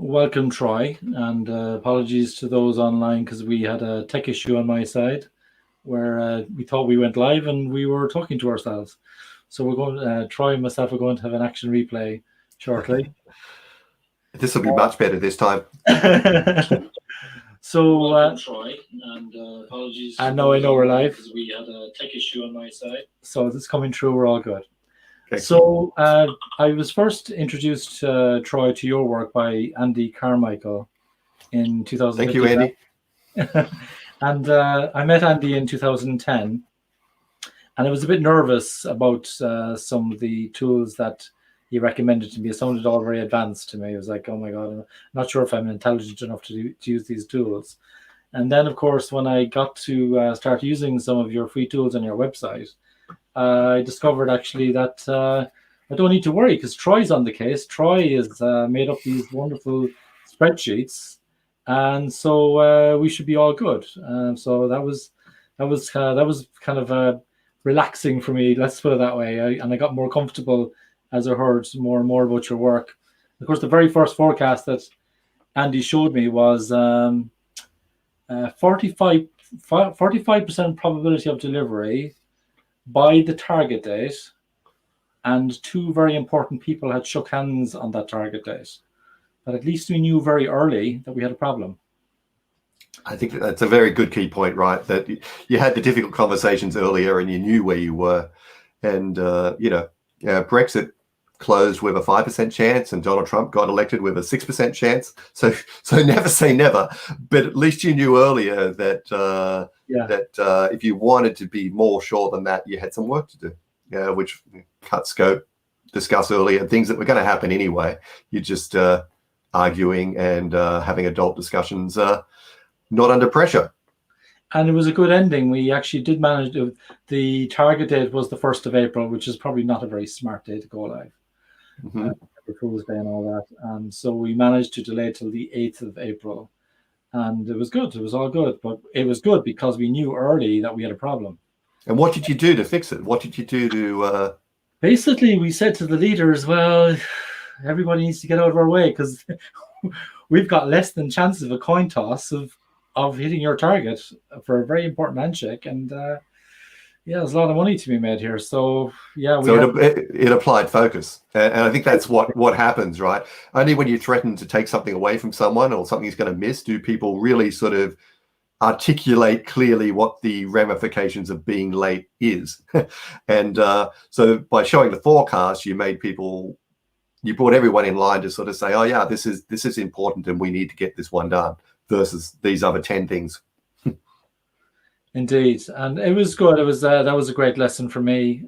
Welcome, Troy, and apologies to those online because we had a tech issue on my side where we thought we went live and we were talking to ourselves. So we're going, Troy and myself are going to have an action replay shortly. This will be much better this time. So, Welcome, Troy, and apologies. I know we're live because we had a tech issue on my side. So it's coming through. We're all good. Okay. So I was first introduced, Troy, to your work by Andy Carmichael in 2000. Thank you, Andy. And I met Andy in 2010, and I was a bit nervous about some of the tools that he recommended to me. It sounded all very advanced to me. I was like, oh my God, I'm not sure if I'm intelligent enough to use these tools. And then, of course, when I got to start using some of your free tools on your website, I discovered actually that I don't need to worry because Troy's on the case. Troy has made up these wonderful spreadsheets, and so we should be all good. So that was kind of relaxing for me. Let's put it that way. And I got more comfortable as I heard more and more about your work. Of course, the very first forecast that Andy showed me was 45% probability of delivery by the target date, and two very important people had shook hands on that target date. But at least we knew very early that we had a problem. I think that's a very good key point, right? That you had the difficult conversations earlier and you knew where you were. And, Brexit closed with a 5% chance and Donald Trump got elected with a 6% chance. So never say never, but at least you knew earlier that if you wanted to be more sure than that, you had some work to do, which cut scope, discuss earlier, things that were going to happen anyway. You're just arguing and having adult discussions, not under pressure. And it was a good ending. We actually did manage to, the target date was the 1st of April, which is probably not a very smart day to go live. Fool's Day and all that. And so we managed to delay till the 8th of April. And it was good. It was all good. But it was good because we knew early that we had a problem. And what did you do to fix it? What did you do to... Basically, we said to the leaders, well, everybody needs to get out of our way because we've got less than chances of a coin toss of hitting your target for a very important handshake. And there's a lot of money to be made here. So it applied focus, and I think that's what happens, right? Only when you threaten to take something away from someone or something's going to miss do people really sort of articulate clearly what the ramifications of being late is. And so by showing the forecast, you brought everyone in line to sort of say, oh yeah, this is important and we need to get this one done versus these other 10 things. Indeed, and it was good. It was that was a great lesson for me,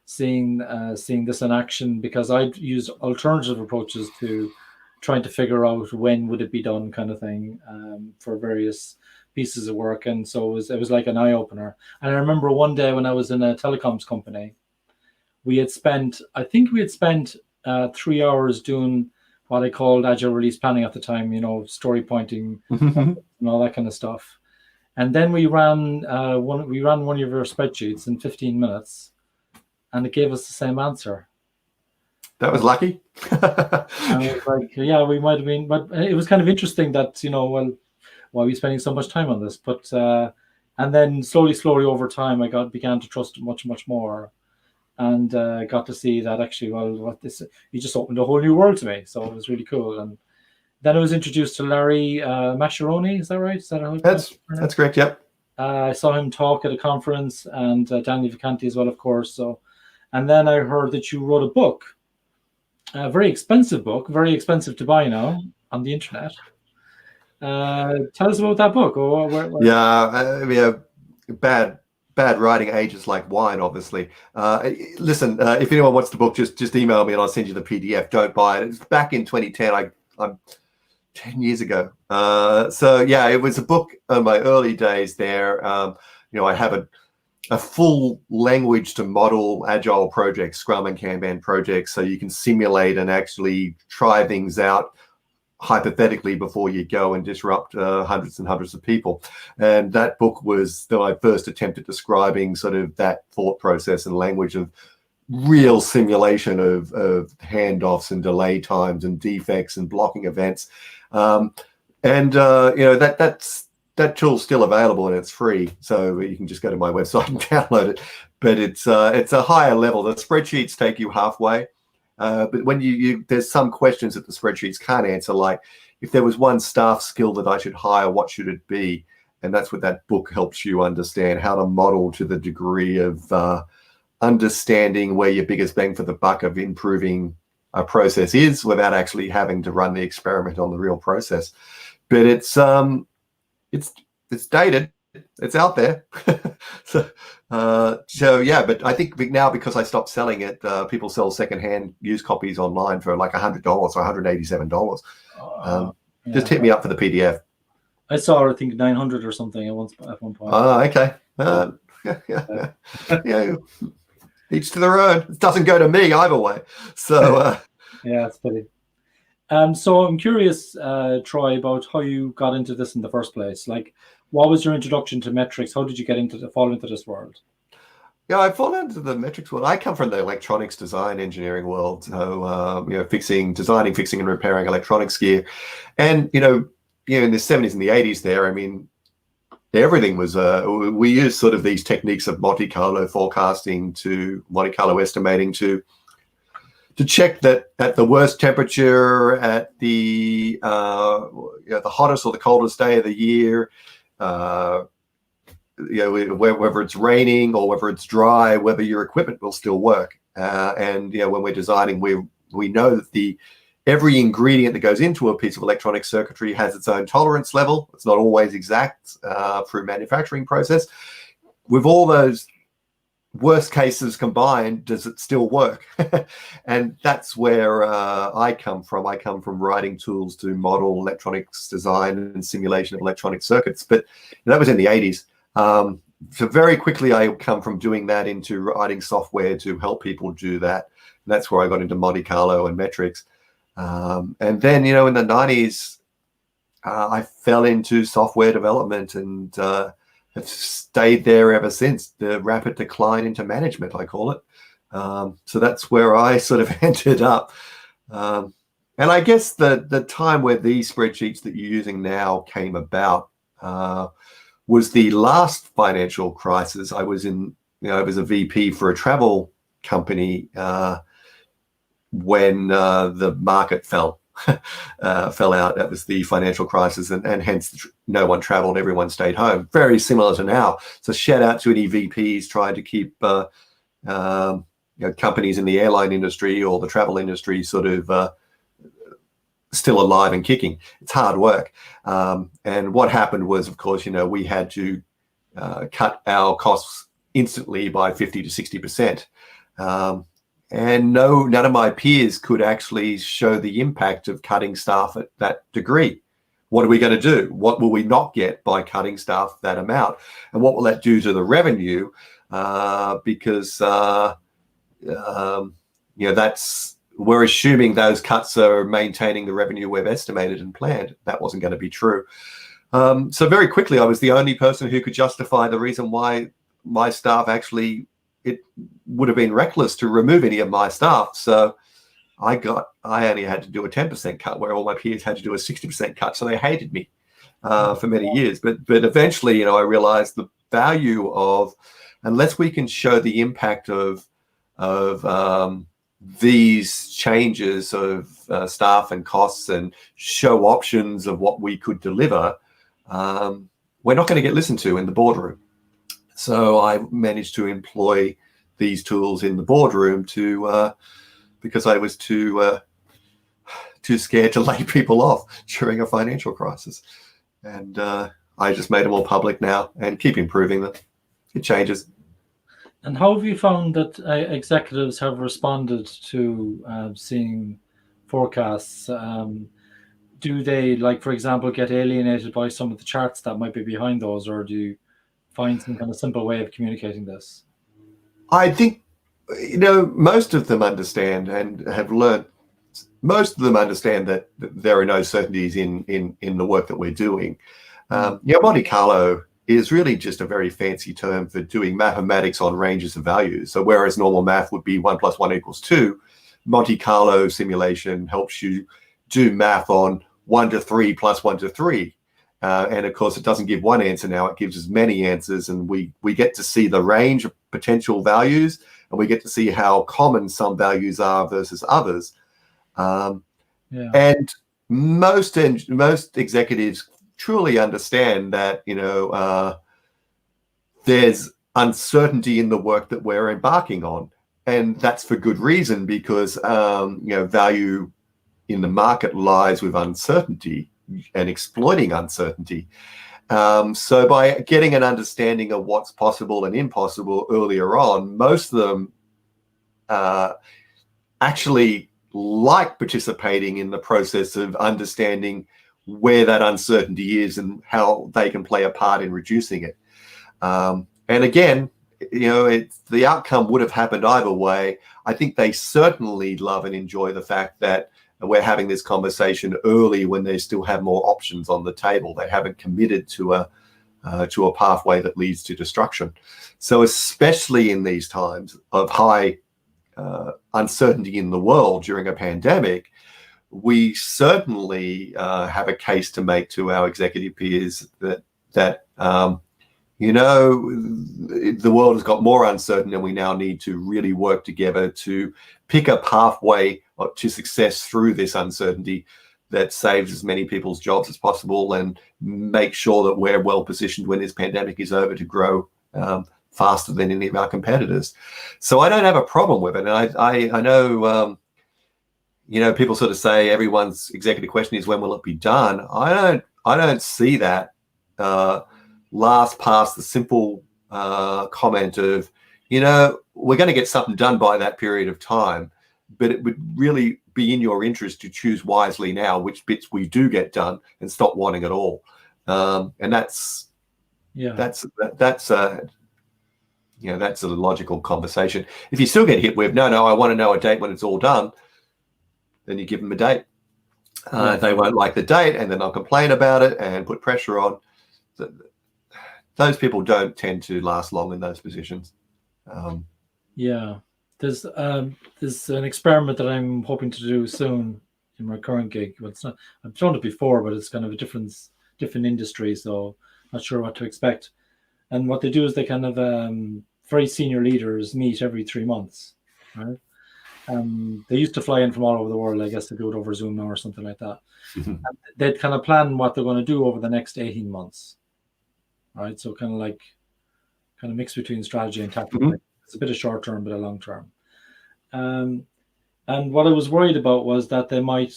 seeing this in action, because I'd used alternative approaches to trying to figure out when would it be done, kind of thing, for various pieces of work. And so it was like an eye opener. And I remember one day when I was in a telecoms company, I think we had spent 3 hours doing what I called agile release planning at the time. Story pointing and all that kind of stuff. And then we ran one of your spreadsheets in 15 minutes, and it gave us the same answer. That was lucky. And I was like, yeah, we might have been, but it was kind of interesting that, why are we spending so much time on this? But and then slowly over time, I began to trust it much more, and got to see that actually, you just opened a whole new world to me. So it was really cool. And then I was introduced to Larry Mascheroni. Is that right? Is that how that's correct? Yep. I saw him talk at a conference, and Danny Vicanti as well, of course. So, and then I heard that you wrote a book, a very expensive book, very expensive to buy now on the internet. Tell us about that book. Yeah, bad writing ages like wine, obviously. Listen, if anyone wants the book, just email me and I'll send you the PDF. Don't buy it. It's back in 2010. I'm 10 years ago. It was a book in my early days there. I have a full language to model agile projects, Scrum and Kanban projects, so you can simulate and actually try things out hypothetically before you go and disrupt hundreds and hundreds of people. And that book was my first attempt at describing sort of that thought process and language of real simulation of handoffs and delay times and defects and blocking events. That tool's still available and it's free, so you can just go to my website and download it. But it's a higher level. The spreadsheets take you halfway, but when there's some questions that the spreadsheets can't answer, like if there was one staff skill that I should hire, what should it be? And that's what that book helps you understand, how to model to the degree of understanding where your biggest bang for the buck of improving a process is without actually having to run the experiment on the real process. But it's dated, it's out there. So yeah, but I think now, because I stopped selling it, people sell secondhand used copies online for like $100 or $187. Just hit me up for the PDF. I saw, I think, 900 or something at one point. Oh, okay. Yeah, each to their own. It doesn't go to me either way. So yeah, it's funny. So I'm curious, Troy, about how you got into this in the first place. Like, what was your introduction to metrics? How did you fall into this world? Yeah, I fall into the metrics world. I come from the electronics design engineering world. So, designing, fixing, and repairing electronics gear. And, in the 70s and the 80s there, I mean, everything was, we used sort of these techniques of Monte Carlo forecasting to Monte Carlo estimating to check that at the worst temperature, at the the hottest or the coldest day of the year, whether it's raining or whether it's dry, whether your equipment will still work. And when we're designing, we know that every ingredient that goes into a piece of electronic circuitry has its own tolerance level. It's not always exact through manufacturing process. With all those worst cases combined, does it still work? And that's where I come from. I come from writing tools to model electronics design and simulation of electronic circuits. But that was in the 80s. So very quickly, I come from doing that into writing software to help people do that. And that's where I got into Monte Carlo and metrics. And then, in the 90s, I fell into software development and have stayed there ever since. The rapid decline into management, I call it. So that's where I sort of ended up. And I guess the time where these spreadsheets that you're using now came about was the last financial crisis. I was I was a VP for a travel company when the market fell out. That was the financial crisis, and hence no one traveled, everyone stayed home. Very similar to now. So shout out to any VPs trying to keep companies in the airline industry or the travel industry sort of still alive and kicking. It's hard work. And what happened was, of course, we had to cut our costs instantly by 50 to 60%. And none of my peers could actually show the impact of cutting staff at that degree. What are we going to do? What will we not get by cutting staff that amount? And what will that do to the revenue? Because we're assuming those cuts are maintaining the revenue we've estimated and planned. That wasn't going to be true. So very quickly, I was the only person who could justify the reason why my staff actually, it would have been reckless to remove any of my staff. So I only had to do a 10% cut, where all my peers had to do a 60% cut. So they hated me for many years. But eventually, I realized the value of, unless we can show the impact of these changes of staff and costs and show options of what we could deliver, we're not going to get listened to in the boardroom. So I managed to employ these tools in the boardroom because I was too scared to lay people off during a financial crisis. And I just made them all public now and keep improving them. It changes. And how have you found that executives have responded to seeing forecasts? Do they, for example, get alienated by some of the charts that might be behind those, or do you find some kind of simple way of communicating this? I think, most of them understand and have learned. Most of them understand that there are no certainties in the work that we're doing. Monte Carlo is really just a very fancy term for doing mathematics on ranges of values. So whereas normal math would be 1 + 1 = 2, Monte Carlo simulation helps you do math on 1 to 3 plus 1 to 3. And of course, it doesn't give one answer now, it gives us many answers, and we get to see the range of potential values, and we get to see how common some values are versus others. And most executives truly understand that, there's uncertainty in the work that we're embarking on. And that's for good reason, because, value in the market lies with uncertainty and exploiting uncertainty. So by getting an understanding of what's possible and impossible earlier on, most of them actually like participating in the process of understanding where that uncertainty is and how they can play a part in reducing it. And again, the outcome would have happened either way. I think they certainly love and enjoy the fact that we're having this conversation early when they still have more options on the table. They haven't committed to a pathway that leads to destruction. So especially in these times of high uncertainty in the world during a pandemic, we certainly have a case to make to our executive peers that the world has got more uncertain, and we now need to really work together to pick a pathway to success through this uncertainty that saves as many people's jobs as possible, and make sure that we're well positioned when this pandemic is over to grow faster than any of our competitors. So I don't have a problem with it. And I know, people sort of say everyone's executive question is, when will it be done? I don't see that last past the simple comment of, we're going to get something done by that period of time, but it would really be in your interest to choose wisely now which bits we do get done and stop wanting it all. And that's a logical conversation. If you still get hit with, no, I want to know a date when it's all done, then you give them a date. They won't like the date, and then they'll complain about it and put pressure on. Those people don't tend to last long in those positions. There's an experiment that I'm hoping to do soon in my current gig. Well, it's not, I've done it before, but it's kind of a different industry, so not sure what to expect. And what they do is they kind of very senior leaders meet every 3 months, right? They used to fly in from all over the world. I guess they do it over Zoom now or something like that. And they'd kind of plan what they're going to do over the next 18 months, right? So kind of mix between strategy and tactics. It's a bit of short term, but a long term. And what I was worried about was that they might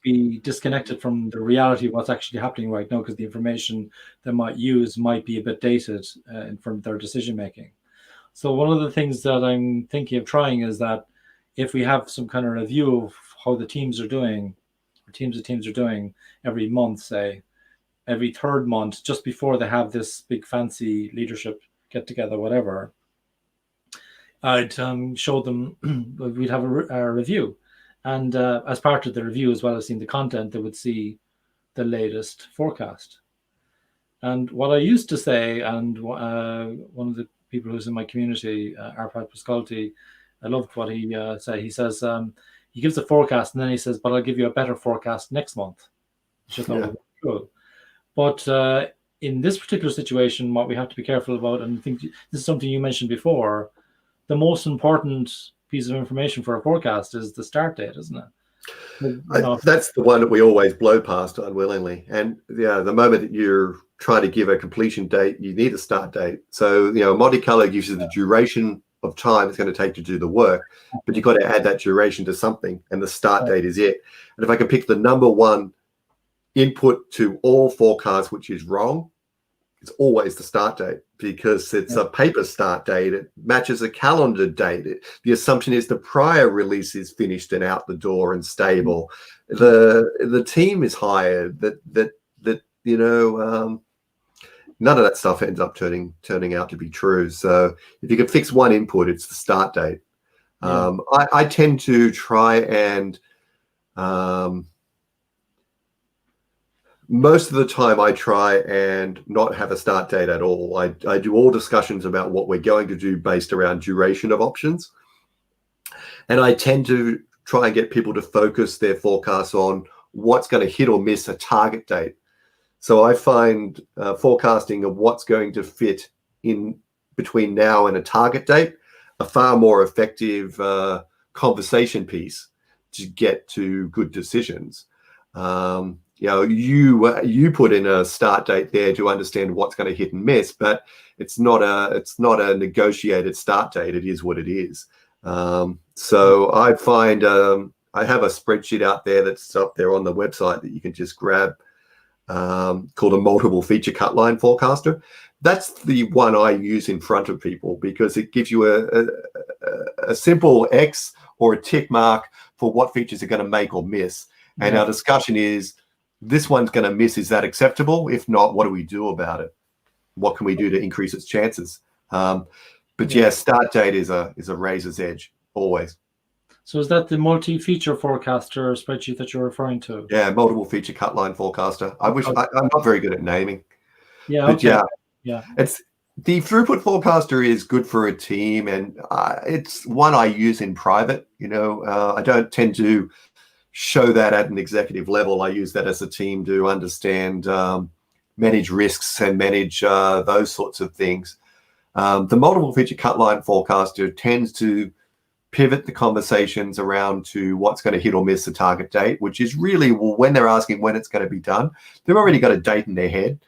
be disconnected from the reality of what's actually happening right now, because the information they might use might be a bit dated from their decision making. So one of the things that I'm thinking of trying is that if we have some kind of review of how the teams are doing, or teams are doing every month, say every third month, just before they have this big fancy leadership get together, whatever, I'd show them, we'd have a review. And as part of the review, as well as seeing the content, they would see the latest forecast. And what I used to say, and one of the people who's in my community, Arpad Pascalti, I loved what he said. He says, he gives a forecast, and then he says, but I'll give you a better forecast next month. Which I thought was cool. But in this particular situation, what we have to be careful about, and I think this is something you mentioned before, the most important piece of information for a forecast is the start date, isn't it? That's the one that we always blow past unwillingly. And the moment that you're trying to give a completion date, you need a start date. So, Monte Carlo gives you the duration of time it's going to take to do the work, but you've got to add that duration to something, and the start date is it. And if I can pick the number one input to all forecasts, which is wrong, it's always the start date, because it's a paper start date. It matches a calendar date. The assumption is the prior release is finished and out the door and stable. The team is hired. None of that stuff ends up turning out to be true. So if you can fix one input, it's the start date. I tend to try and most of the time I try and not have a start date at all. I do all discussions about what we're going to do based around duration of options. And I tend to try and get people to focus their forecasts on what's going to hit or miss a target date. So I find forecasting of what's going to fit in between now and a target date a far more effective conversation piece to get to good decisions. You put in a start date there to understand what's going to hit and miss, but it's not a negotiated start date. It is what it is. So I find I have a spreadsheet out there that's up there on the website that you can just grab, called a multiple feature cut line forecaster. That's the one I use in front of people because it gives you a simple X or a tick mark for what features are going to make or miss. And our discussion is, this one's going to miss. Is that acceptable? If not, what do we do about it? What can we do to increase its chances? Start date is a razor's edge always. So is that the multi-feature forecaster spreadsheet that you're referring to? Yeah, multiple feature cut line forecaster. I'm not very good at naming. Yeah, but okay. It's the throughput forecaster is good for a team, and it's one I use in private. I don't tend to show that at an executive level. I use that as a team to understand, manage risks and manage those sorts of things. The multiple feature cut line forecaster tends to pivot the conversations around to what's going to hit or miss the target date, which is really, when they're asking when it's going to be done, they've already got a date in their head.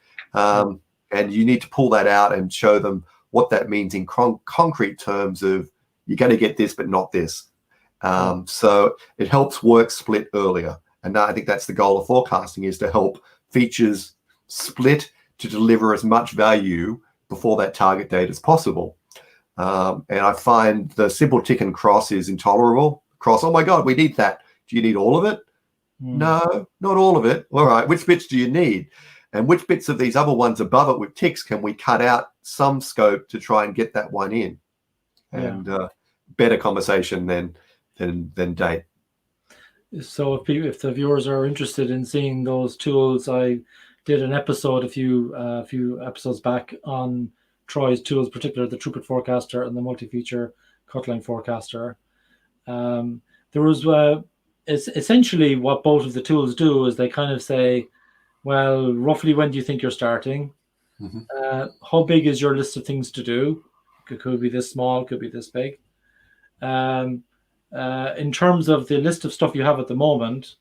And you need to pull that out and show them what that means in concrete terms of, you're going to get this, but not this. So it helps work split earlier. And I think that's the goal of forecasting, is to help features split to deliver as much value before that target date as possible. And I find the simple tick and cross is intolerable. Cross, oh my God, we need that. Do you need all of it? No, not all of it. All right, which bits do you need? And which bits of these other ones above it with ticks can we cut out some scope to try and get that one in? And better conversation than date. So if the viewers are interested in seeing those tools, I did an episode a few episodes back on Troy's tools, particularly the throughput forecaster and the multi-feature cutline forecaster. There was it's essentially what both of the tools do is they kind of say, well, roughly when do you think you're starting? How big is your list of things to do? It could be this small, could be this big. In terms of the list of stuff you have at the moment,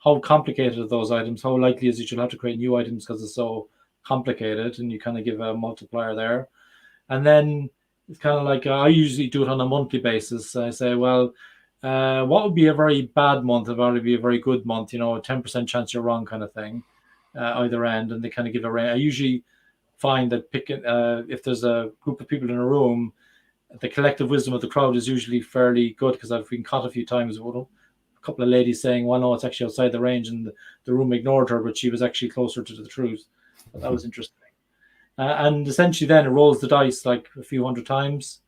how complicated are those items? How likely is it you'll have to create new items because it's so complicated? And you kind of give a multiplier there. And then it's kind of like, I usually do it on a monthly basis. I say, well, what would be a very bad month? What would be a very good month? A 10% chance you're wrong kind of thing, either end. And they kind of give a range. I usually find that if there's a group of people in a room, the collective wisdom of the crowd is usually fairly good, because I've been caught a few times with a couple of ladies saying, well, no, it's actually outside the range, and the room ignored her, but she was actually closer to the truth. But that was interesting. And essentially then it rolls the dice like a few hundred times,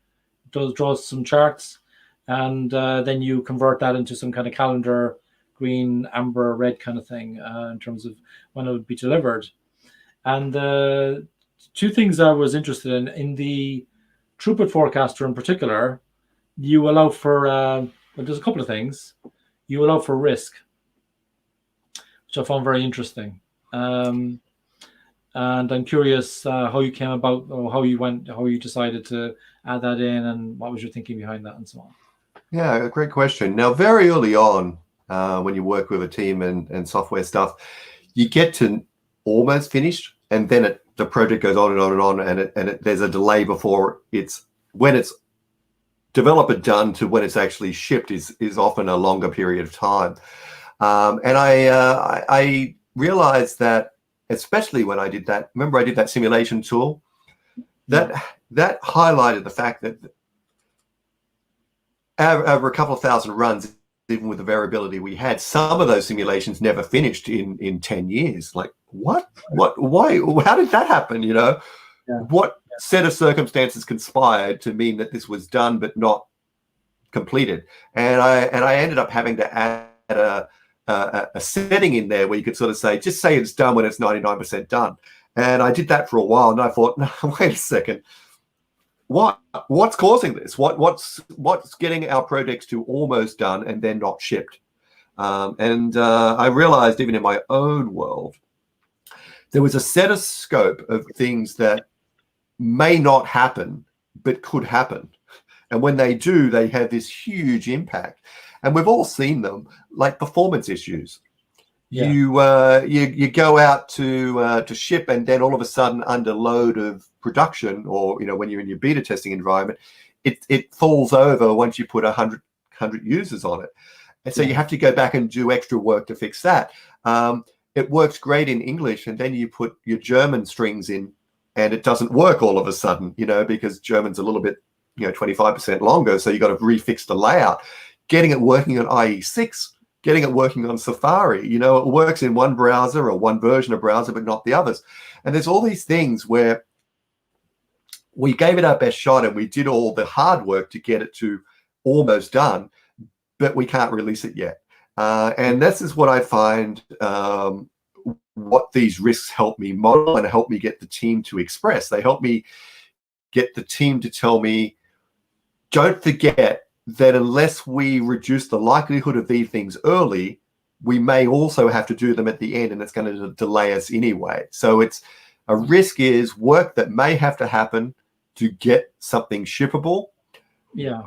draws some charts, and then you convert that into some kind of calendar, green, amber, red kind of thing, in terms of when it would be delivered. And two things I was interested in the throughput forecaster in particular, you allow for, there's a couple of things. You allow for risk, which I found very interesting. And I'm curious how you came about, or how you decided to add that in, and what was your thinking behind that, and so on. Yeah, great question. Now, very early on, when you work with a team and software stuff, you get to almost finished, and then the project goes on and on and on, and there's a delay before when it's developer done to when it's actually shipped is often a longer period of time. And I realized that, especially when I did that, remember I did that simulation tool, that highlighted the fact that over a couple of thousand runs, even with the variability we had, some of those simulations never finished in 10 years. Like, what, why, how did that happen? What set of circumstances conspired to mean that this was done but not completed? And I ended up having to add a setting in there where you could sort of say, just say it's done when it's 99% done. And I did that for a while, and I thought, no, wait a second, what's causing this? What's getting our projects to almost done and then not shipped? I realized even in my own world, there was a set of scope of things that may not happen, but could happen. And when they do, they have this huge impact. And we've all seen them, like performance issues. Yeah. You go out to ship, and then all of a sudden, under load of production, or when you're in your beta testing environment, it falls over once you put 100 users on it, and so you have to go back and do extra work to fix that. It works great in English, and then you put your German strings in, and it doesn't work all of a sudden, because German's a little bit 25% longer, so you got to refix the layout. Getting it working on IE6. Getting it working on Safari, it works in one browser or one version of browser, but not the others. And there's all these things where we gave it our best shot and we did all the hard work to get it to almost done, but we can't release it yet. And this is what I find what these risks help me model and help me get the team to express. They help me get the team to tell me, don't forget that unless we reduce the likelihood of these things early, we may also have to do them at the end, and it's going to delay us anyway. So it's a risk is work that may have to happen to get something shippable. Yeah.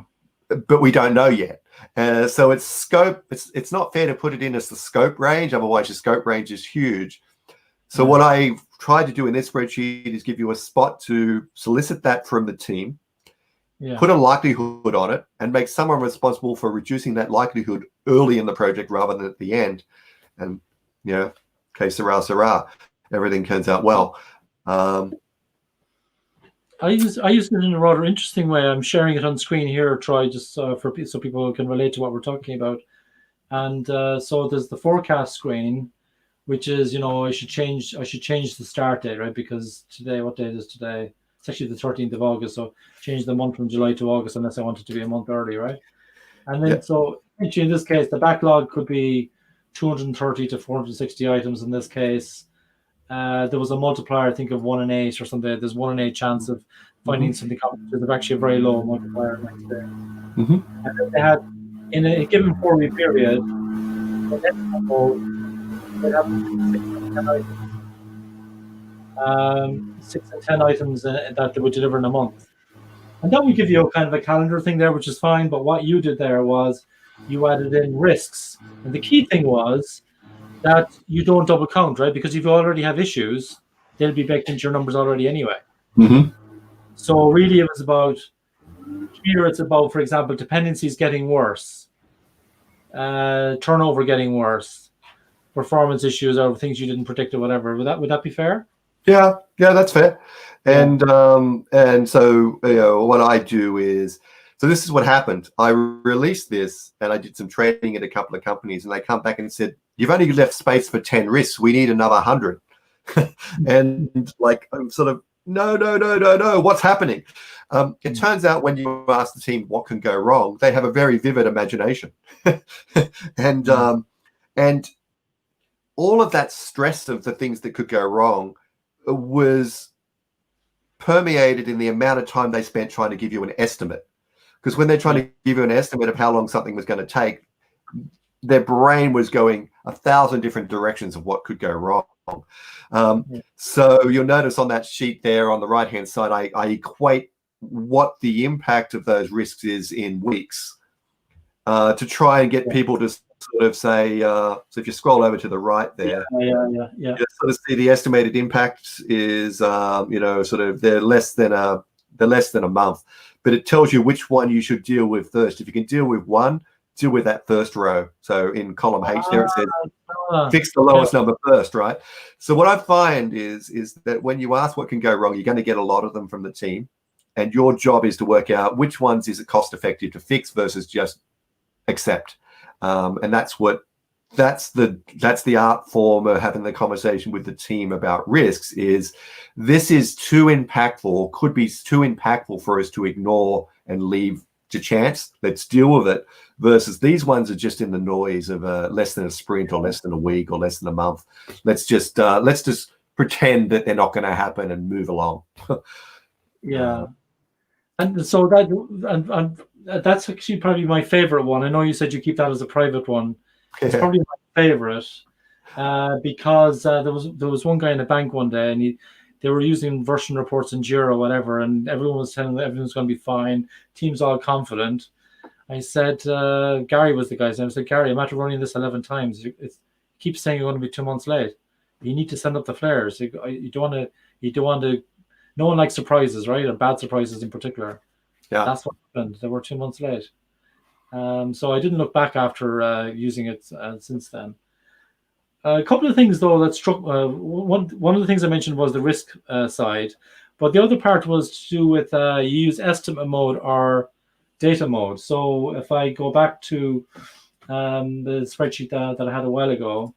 But we don't know yet. So it's scope. It's not fair to put it in as the scope range. Otherwise, your scope range is huge. So what I tried to do in this spreadsheet is give you a spot to solicit that from the team. Yeah. Put a likelihood on it and make someone responsible for reducing that likelihood early in the project rather than at the end. And, que sera, sera. Everything turns out well. I use it in a rather interesting way. I'm sharing it on screen here, Troy, just so people can relate to what we're talking about. And so there's the forecast screen, which is, I should change the start date, right? Because today, what date is today? It's actually the 13th of August, so change the month from July to August unless I want it to be a month early, right? And then, so in this case, the backlog could be 230 to 460 items in this case. There was a multiplier, I think, of 1 in 8 or something. There's 1 in 8 chance of finding something complicated. There's actually a very low multiplier next day. And then they had, in a given 4-week period, they'd have 6 and 10 items that they would deliver in a month. And that would give you a kind of a calendar thing there, which is fine. But what you did there was you added in risks. And the key thing was that you don't double count, right? Because if you already have issues, they'll be baked into your numbers already anyway. So really it was about, here it's about, for example, dependencies getting worse, turnover getting worse, performance issues or things you didn't predict or whatever. Would that be fair? Yeah, that's fair. And so what I do is, so this is what happened. I released this and I did some training at a couple of companies, and they come back and said, you've only left space for 10 risks. We need another 100. And like, I'm sort of, no, what's happening? It turns out when you ask the team what can go wrong, they have a very vivid imagination. And all of that stress of the things that could go wrong was permeated in the amount of time they spent trying to give you an estimate. Because when they're trying to give you an estimate of how long something was going to take, their brain was going 1,000 different directions of what could go wrong. So you'll notice on that sheet there on the right-hand side, I equate what the impact of those risks is in weeks to try and get people to sort of say, so if you scroll over to the right there, you sort of see the estimated impact is, sort of they're less than a month, but it tells you which one you should deal with first. If you can deal with one, deal with that first row. So in column H there, it says fix the lowest number first, right? So what I find is that when you ask what can go wrong, you're going to get a lot of them from the team, and your job is to work out which ones is it cost effective to fix versus just accept. And that's the art form of having the conversation with the team about risks. Is this is too impactful, or could be too impactful for us to ignore and leave to chance. Let's deal with it. Versus these ones are just in the noise of less than a sprint or less than a week or less than a month. Let's just pretend that they're not going to happen and move along. Yeah. And so and that's actually probably my favorite one. I know you said you keep that as a private one. It's probably my favorite because there was one guy in a bank one day, and they were using version reports in Jira or whatever, and everyone was telling them everything's going to be fine. Team's all confident. I said, Gary was the guy's name. I said, Gary, I'm after running this 11 times. It keeps saying you're going to be 2 months late. You need to send up the flares. You don't want to. No one likes surprises, right? Or bad surprises in particular. Yeah, that's what happened. They were 2 months late. So I didn't look back after using it since then. A couple of things, though, that struck. One of the things I mentioned was the risk side, but the other part was to do with you use estimate mode or data mode. So if I go back to the spreadsheet that I had a while ago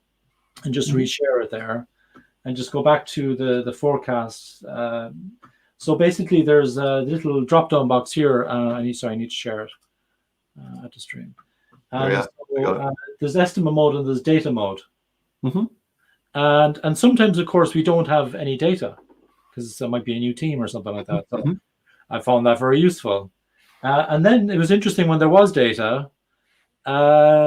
and just reshare it there, and just go back to the forecast. So basically, there's a little drop-down box here. I need to share it at the stream. There's estimate mode and there's data mode. Mm-hmm. And sometimes, of course, we don't have any data because there might be a new team or something like that. So I found that very useful. And then it was interesting when there was data.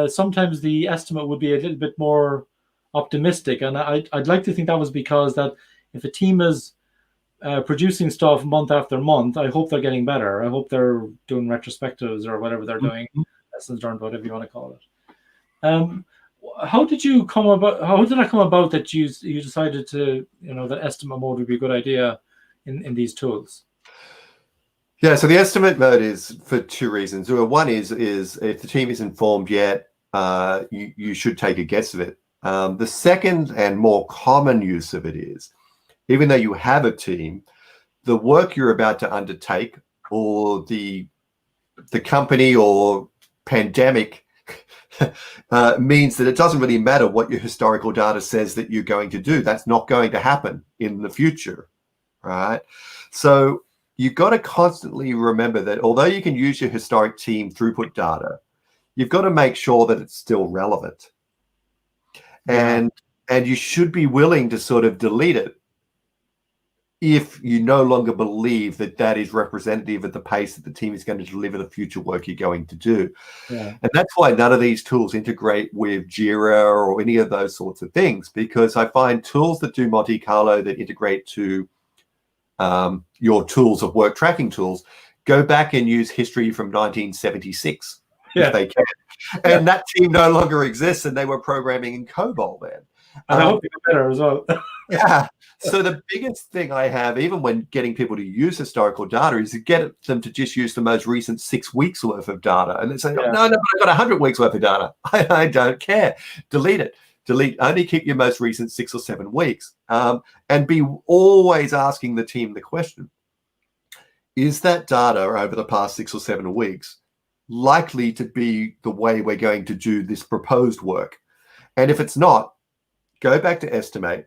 Sometimes the estimate would be a little bit more optimistic, and I'd like to think that was because that if a team is producing stuff month after month, I hope they're getting better. I hope they're doing retrospectives or whatever they're doing, lessons learned, whatever you want to call it. How did I come about that you decided to, that estimate mode would be a good idea in these tools? Yeah, so the estimate mode is for two reasons. One is if the team isn't formed yet, you should take a guess of it. The second and more common use of it is, even though you have a team, the work you're about to undertake or the company or pandemic means that it doesn't really matter what your historical data says that you're going to do. That's not going to happen in the future, right? So you've got to constantly remember that although you can use your historic team throughput data, you've got to make sure that it's still relevant. And you should be willing to sort of delete it if you no longer believe that that is representative of the pace that the team is going to deliver the future work you're going to do. Yeah. And that's why none of these tools integrate with Jira or any of those sorts of things, because I find tools that do Monte Carlo that integrate to your tools of work tracking tools go back and use history from 1976 if they can. And that team no longer exists, and they were programming in COBOL then. And I hope they get better as well. Yeah. So the biggest thing I have, even when getting people to use historical data, is to get them to just use the most recent 6 weeks worth of data. And they say, no, I've got 100 weeks worth of data. I don't care. Delete it. Only keep your most recent 6 or 7 weeks. And be always asking the team the question, is that data over the past 6 or 7 weeks likely to be the way we're going to do this proposed work? And if it's not, go back to estimate,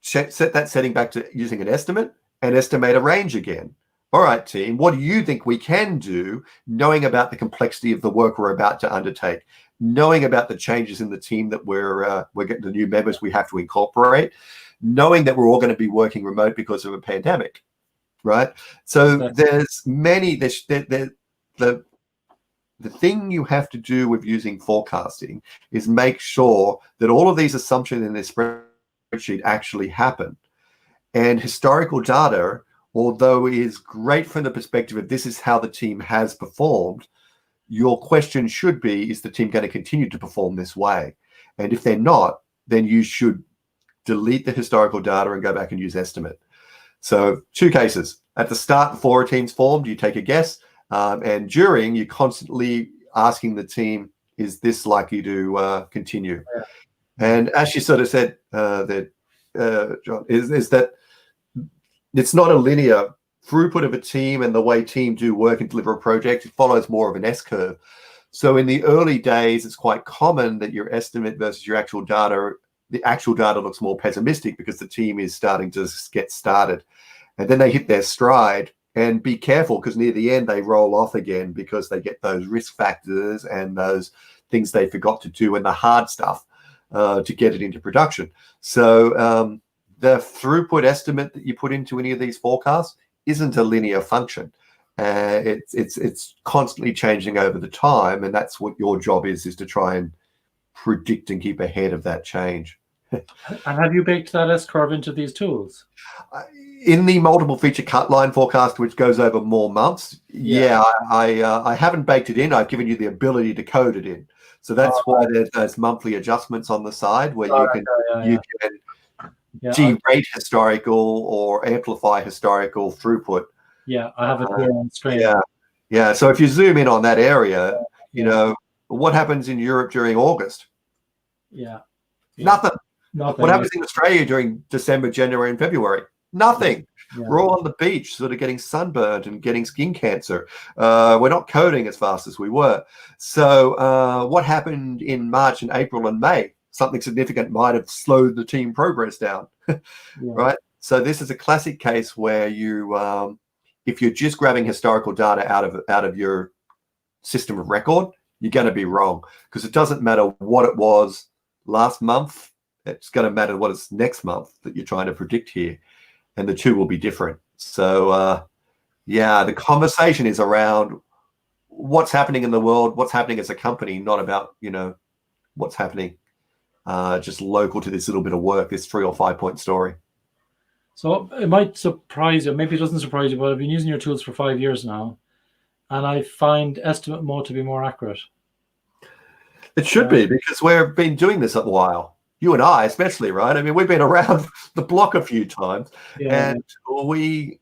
set that setting back to using an estimate, and estimate a range again. All right, team, what do you think we can do, knowing about the complexity of the work we're about to undertake, knowing about the changes in the team that we're getting the new members we have to incorporate, knowing that we're all going to be working remote because of a pandemic, right? So there's many, the thing you have to do with using forecasting is make sure that all of these assumptions in this spreadsheet actually happen. And historical data, although is great from the perspective of this is how the team has performed, your question should be, is the team going to continue to perform this way? And if they're not, then you should delete the historical data and go back and use estimate. So 2 cases. At the start, before a team's formed, you take a guess. And during, you're constantly asking the team, is this likely to continue? Yeah. And as you sort of said, John, is that it's not a linear throughput of a team and the way team do work and deliver a project. It follows more of an S-curve. So in the early days, it's quite common that your estimate versus your actual data, the actual data looks more pessimistic because the team is starting to get started. And then they hit their stride, and be careful because near the end they roll off again because they get those risk factors and those things they forgot to do and the hard stuff to get it into production. So the throughput estimate that you put into any of these forecasts isn't a linear function. It's constantly changing over the time, and that's what your job is to try and predict and keep ahead of that change. And have you baked that S-curve into these tools? In the multiple feature cut line forecast, which goes over more months, I haven't baked it in. I've given you the ability to code it in. So that's why there's those monthly adjustments on the side where you can rate historical or amplify historical throughput. Yeah, I have it here on screen. Yeah. So if you zoom in on that area, you know, what happens in Europe during August? Nothing. What happens in Australia during December, January, and February? Nothing. We're all on the beach, sort of getting sunburned and getting skin cancer. We're not coding as fast as we were. So what happened in March and April and May? Something significant might have slowed the team progress down, right? So this is a classic case where you, if you're just grabbing historical data out of your system of record, you're going to be wrong because it doesn't matter what it was last month. It's going to matter what it's next month that you're trying to predict here, and the two will be different. So the conversation is around what's happening in the world, what's happening as a company, not about, you know, what's happening just local to this little bit of work, this 3 or 5 point story. So it might surprise you, maybe it doesn't surprise you, but I've been using your tools for 5 years now, and I find estimate mode to be more accurate. It should be, because we've been doing this a while. You and I especially, right? I mean, we've been around the block a few times, and we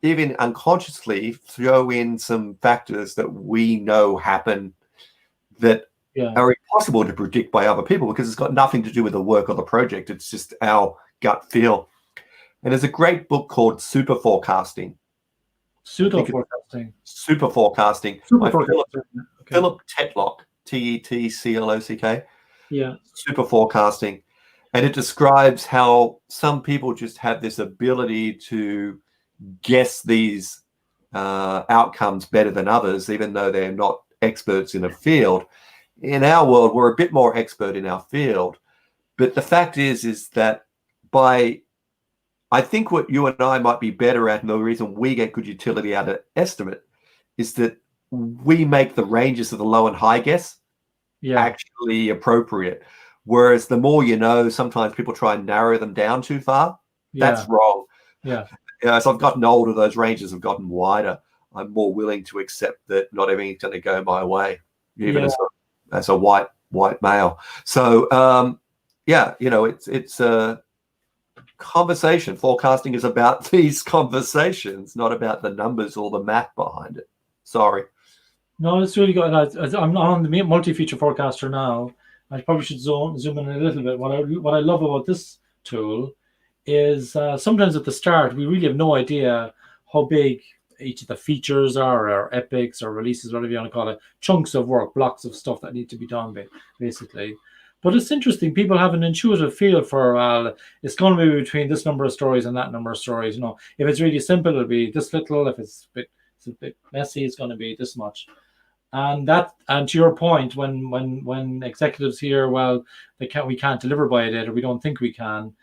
even unconsciously throw in some factors that we know happen that are impossible to predict by other people because it's got nothing to do with the work or the project. It's just our gut feel. And there's a great book called Super Forecasting. Super Forecasting. Philip Tetlock, Tetclock. Yeah. Super Forecasting. And it describes how some people just have this ability to guess these outcomes better than others, even though they're not experts in a field. In our world, we're a bit more expert in our field. But the fact is that I think what you and I might be better at, and the reason we get good utility out of estimate, is that we make the ranges of the low and high guess actually appropriate. Whereas the more you know, sometimes people try and narrow them down too far. That's wrong. As I've gotten older, those ranges have gotten wider. I'm more willing to accept that not everything's going to go my way, even as a white male. So you know, it's a conversation. Forecasting is about these conversations, not about the numbers or the math behind it. Sorry. No, it's really good. I'm on the multi-feature forecaster now. I probably should zoom in a little bit. What I love about this tool is sometimes at the start we really have no idea how big each of the features are, or epics or releases, whatever you want to call it, chunks of work, blocks of stuff that need to be done, basically. But it's interesting. People have an intuitive feel for, it's going to be between this number of stories and that number of stories. You know, if it's really simple, it'll be this little. If it's a bit messy, it's going to be this much. And to your point, when executives hear, well, we can't deliver by a date, or we don't think we can,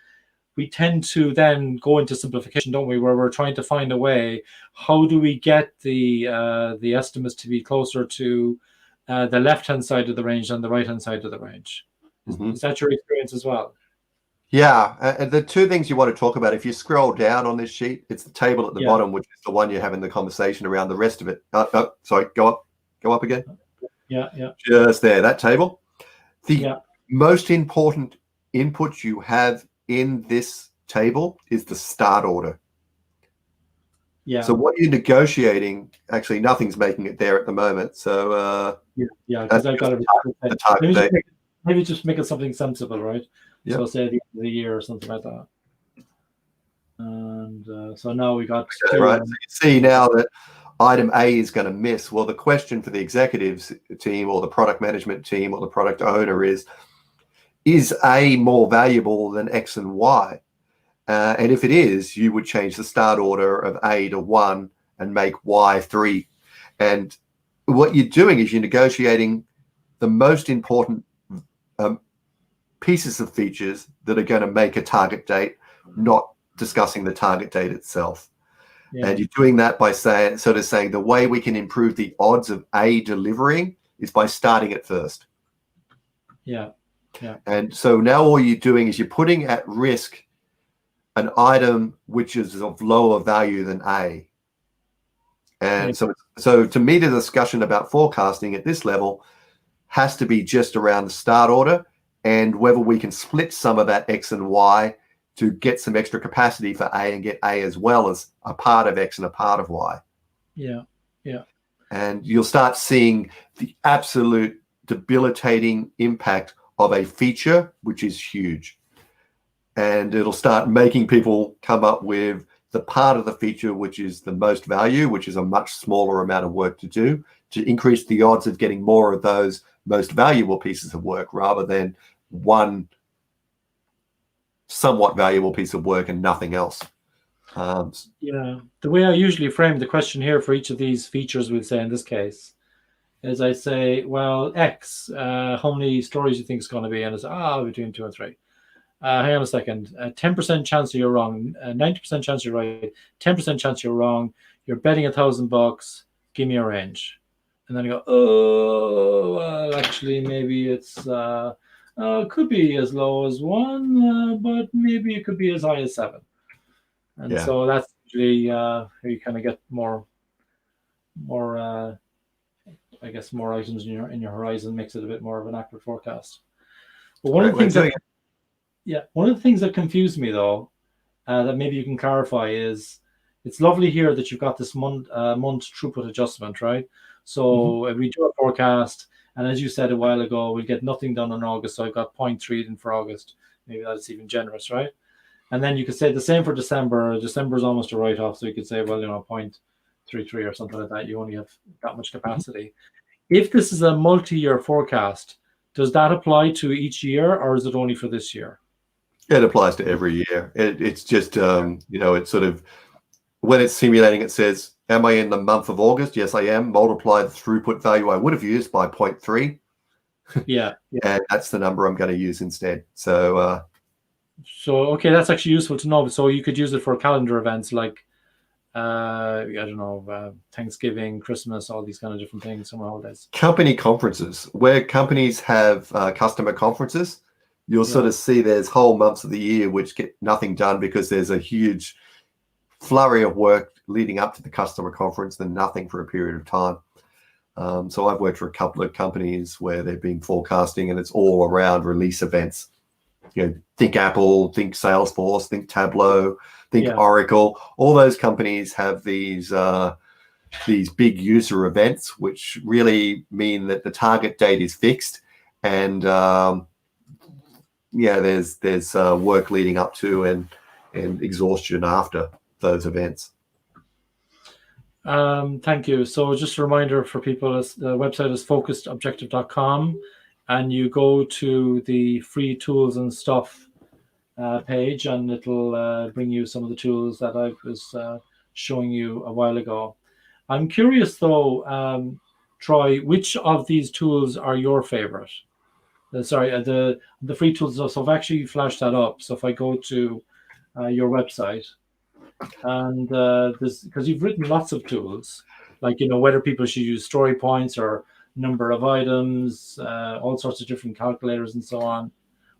we tend to then go into simplification, don't we? Where we're trying to find a way, how do we get the estimates to be closer to the left-hand side of the range than the right-hand side of the range? Is that your experience as well? Yeah, the two things you want to talk about, if you scroll down on this sheet, it's the table at the bottom, which is the one you're having the conversation around. The rest of it, sorry, go up again. Yeah. Just there, that table. The most important input you have in this table is the start order. Yeah. So what you're negotiating, actually, nothing's making it there at the moment. So because I've got the target date. Maybe just make it something sensible, right? Yep. So say at the end of the year or something like that. And so now we got right. So you see now that item A is going to miss. Well, the question for the executives team or the product management team or the product owner is A more valuable than X and Y? And if it is, you would change the start order of A to 1 and make Y 3. And what you're doing is you're negotiating the most important pieces of features that are going to make a target date, not discussing the target date itself. Yeah. And you're doing that by saying the way we can improve the odds of A delivering is by starting it first. Yeah. Yeah. And so now all you're doing is you're putting at risk an item which is of lower value than A. And so to me, the discussion about forecasting at this level has to be just around the start order and whether we can split some of that X and Y to get some extra capacity for A and get A as well as a part of X and a part of Y. Yeah. Yeah. And you'll start seeing the absolute debilitating impact of a feature, which is huge. And it'll start making people come up with the part of the feature which is the most value, which is a much smaller amount of work to do, to increase the odds of getting more of those most valuable pieces of work rather than one somewhat valuable piece of work and nothing else. Yeah, the way I usually frame the question here for each of these features, we'd say in this case, is I say, well, X, how many stories do you think it's going to be? And it's between 2 and 3. Hang on a second. 10% chance you're wrong. 90% chance you're right. 10% chance you're wrong. You're betting $1,000. Give me a range. And then you go, well, actually, maybe it's could be as low as 1, but maybe it could be as high as 7. And so that's usually how you kind of get more I guess more items in your horizon, makes it a bit more of an accurate forecast. But one of the things that confused me though, that maybe you can clarify is, it's lovely here that you've got this month throughput adjustment, right? So if we do a forecast, and as you said a while ago, we'll get nothing done in August, so I've got 0.3 in for August. Maybe that's even generous, right? And then you could say the same for December. December is almost a write-off, so you could say, well, 0.33 or something like that. You only have that much capacity. If this is a multi-year forecast, does that apply to each year, or is it only for this year? It applies to every year. It's just, it's sort of, when it's simulating, it says, am I in the month of August? Yes, I am. Multiply the throughput value I would have used by 0.3. Yeah. And that's the number I'm going to use instead. So, okay, that's actually useful to know. So you could use it for calendar events like, Thanksgiving, Christmas, all these kind of different things, summer holidays. Company conferences, where companies have customer conferences, you'll sort of see there's whole months of the year which get nothing done because there's a huge flurry of work leading up to the customer conference, then nothing for a period of time. So I've worked for a couple of companies where they've been forecasting and it's all around release events. Think Apple, think Salesforce, think Tableau, think Oracle. All those companies have these big user events, which really mean that the target date is fixed, and there's work leading up to and exhaustion after those events. Thank you. So just a reminder for people, the website is focusedobjective.com, and you go to the free tools and stuff page, and it'll bring you some of the tools that I was showing you a while ago. I'm curious though, Troy, which of these tools are your favorite? The free tools. So I've actually flashed that up. So if I go to your website, and because you've written lots of tools, like whether people should use story points or number of items, all sorts of different calculators and so on.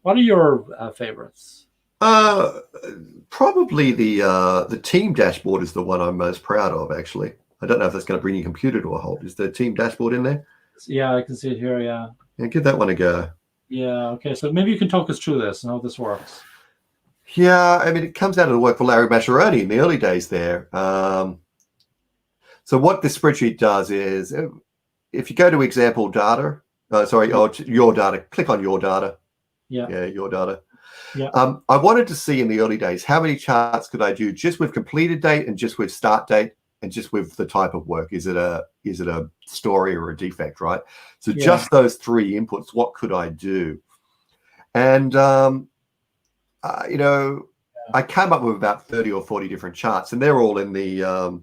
What are your favorites? Probably the team dashboard is the one I'm most proud of, actually. I don't know if that's going to bring your computer to a halt. Is the team dashboard in there? Yeah, I can see it here. Yeah, give that one a go. Yeah. Okay. So maybe you can talk us through this and how this works. Yeah, I mean, it comes out of the work for Larry Mascheroni in the early days there. So what this spreadsheet does is, if you go to example data, your data, click on your data. Yeah, your data. Yeah. I wanted to see in the early days, how many charts could I do just with completed date and just with start date and just with the type of work? Is it a story or a defect, right? So just those three inputs, what could I do? And I came up with about 30 or 40 different charts, and they're all in the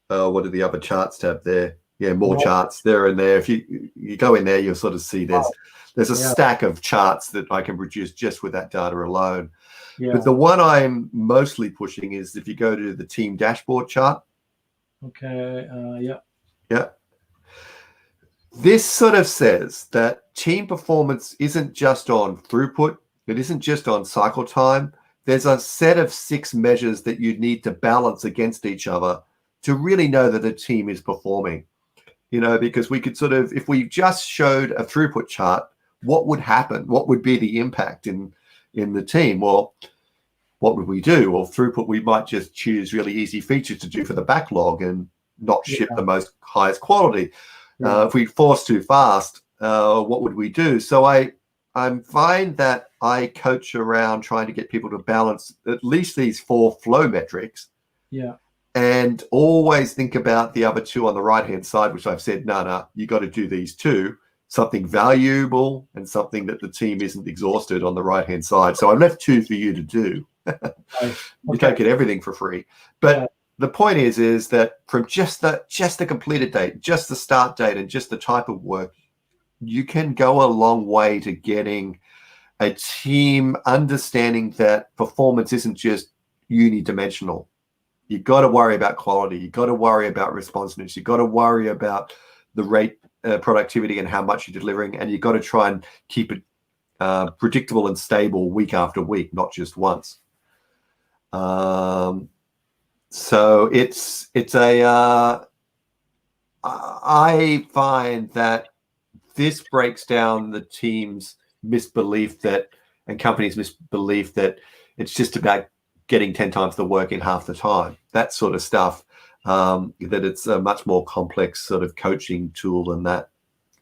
what are the other charts tab there? Yeah, more Oh. charts there and there. If you go in there, you'll sort of see there's a stack of charts that I can produce just with that data alone. Yeah. But the one I'm mostly pushing is if you go to the team dashboard chart. Okay. Yeah. Yeah. This sort of says that team performance isn't just on throughput. It isn't just on cycle time. There's a set of 6 measures that you need to balance against each other to really know that a team is performing. Because we could sort of, if we just showed a throughput chart, what would happen? What would be the impact in the team? Well, what would we do? Well, throughput, we might just choose really easy features to do for the backlog and not ship the most highest quality. If we force too fast, what would we do? So I find that I coach around trying to get people to balance at least these 4 flow metrics. Yeah. And always think about the other 2 on the right-hand side, which I've said, no, you got to do these 2, something valuable and something that the team isn't exhausted on the right-hand side. So I left 2 for you to do. You don't get everything for free. But the point is that from just the completed date, just the start date, and just the type of work, you can go a long way to getting a team understanding that performance isn't just unidimensional. You've got to worry about quality. You've got to worry about responsiveness. You've got to worry about the rate, productivity, and how much you're delivering. And you've got to try and keep it predictable and stable week after week, not just once. So I find that this breaks down the team's misbelief and companies' misbelief that it's just about getting 10 times the work in half the time, that sort of stuff, that it's a much more complex sort of coaching tool than that.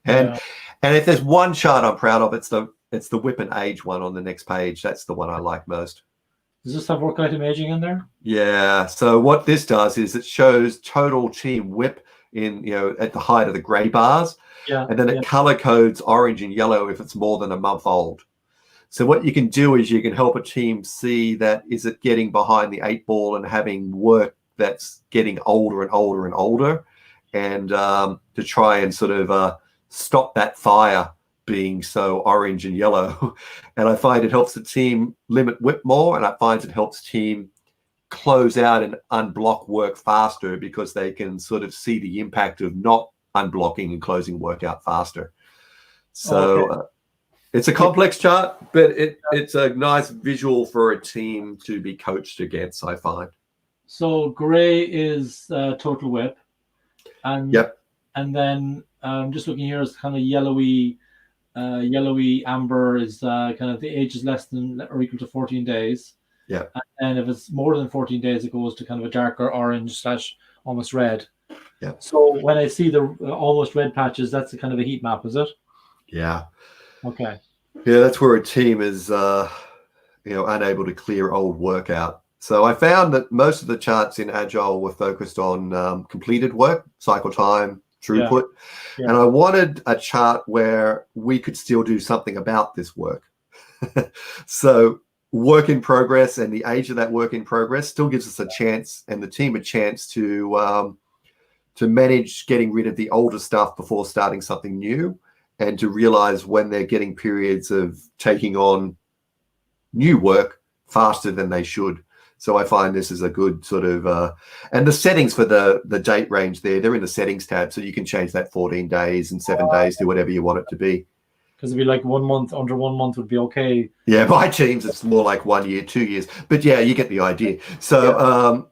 And if there's one chart I'm proud of, it's the WIP and age one on the next page. That's the one I like most. Does this have work item aging in there? Yeah. So what this does is it shows total team WIP at the height of the gray bars. Yeah. And then it color codes orange and yellow if it's more than a month old. So what you can do is you can help a team see that is it getting behind the 8 ball and having work that's getting older and older and older, and to try and sort of stop that fire being so orange and yellow. And I find it helps the team limit WIP more, and I find it helps team close out and unblock work faster because they can sort of see the impact of not unblocking and closing work out faster. So it's a complex chart, but it's a nice visual for a team to be coached against, I find. So gray is total WIP. And and then just looking here is kind of yellowy amber is kind of the age is less than or equal to 14 days. Yeah. And if it's more than 14 days, it goes to kind of a darker orange / almost red. Yeah. So when I see the almost red patches, that's a kind of a heat map, is it? Yeah. Okay. Yeah, that's where a team is, unable to clear old work out. So I found that most of the charts in Agile were focused on completed work, cycle time, throughput. Yeah. And I wanted a chart where we could still do something about this work. So work in progress and the age of that work in progress still gives us a chance, and the team a chance to manage getting rid of the older stuff before starting something new, and to realize when they're getting periods of taking on new work faster than they should. So I find this is a good sort of, and the settings for the date range they're in the settings tab. So you can change that 14 days and 7 days to whatever you want it to be. Because it'd be like 1 month, under 1 month would be okay. Yeah, my teams, it's more like 1 year, 2 years. But yeah, you get the idea. So,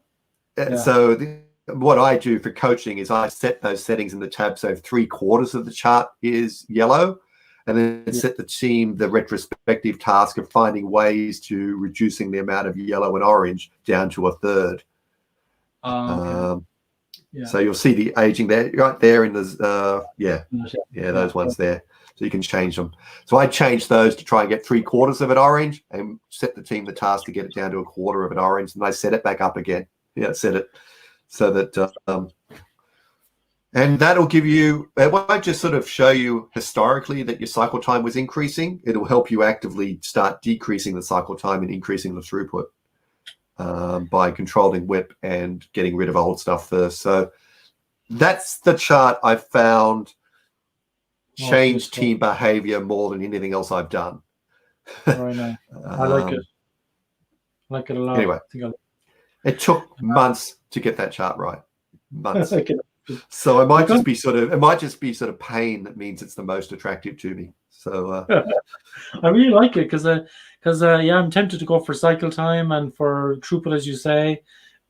what I do for coaching is I set those settings in the tab. So 3/4 of the chart is yellow, and then set the team the retrospective task of finding ways to reducing the amount of yellow and orange down to 1/3. So you'll see the aging there, right there in the, those ones there. So you can change them. So I changed those to try and get 3/4 of it orange, and set the team the task to get it down to 1/4 of it orange. And I set it back up again. Set it so that, and that'll give you, it won't just sort of show you historically that your cycle time was increasing. It'll help you actively start decreasing the cycle time and increasing the throughput by controlling WIP and getting rid of old stuff first. So that's the chart I found changed useful. team behavior more than anything else I've done. Very nice. I like it. I like it a lot. Anyway, it took months to get that chart right. Months. So it might just be sort of pain that means it's the most attractive to me. So I really like it because I'm tempted to go for cycle time and for throughput, as you say.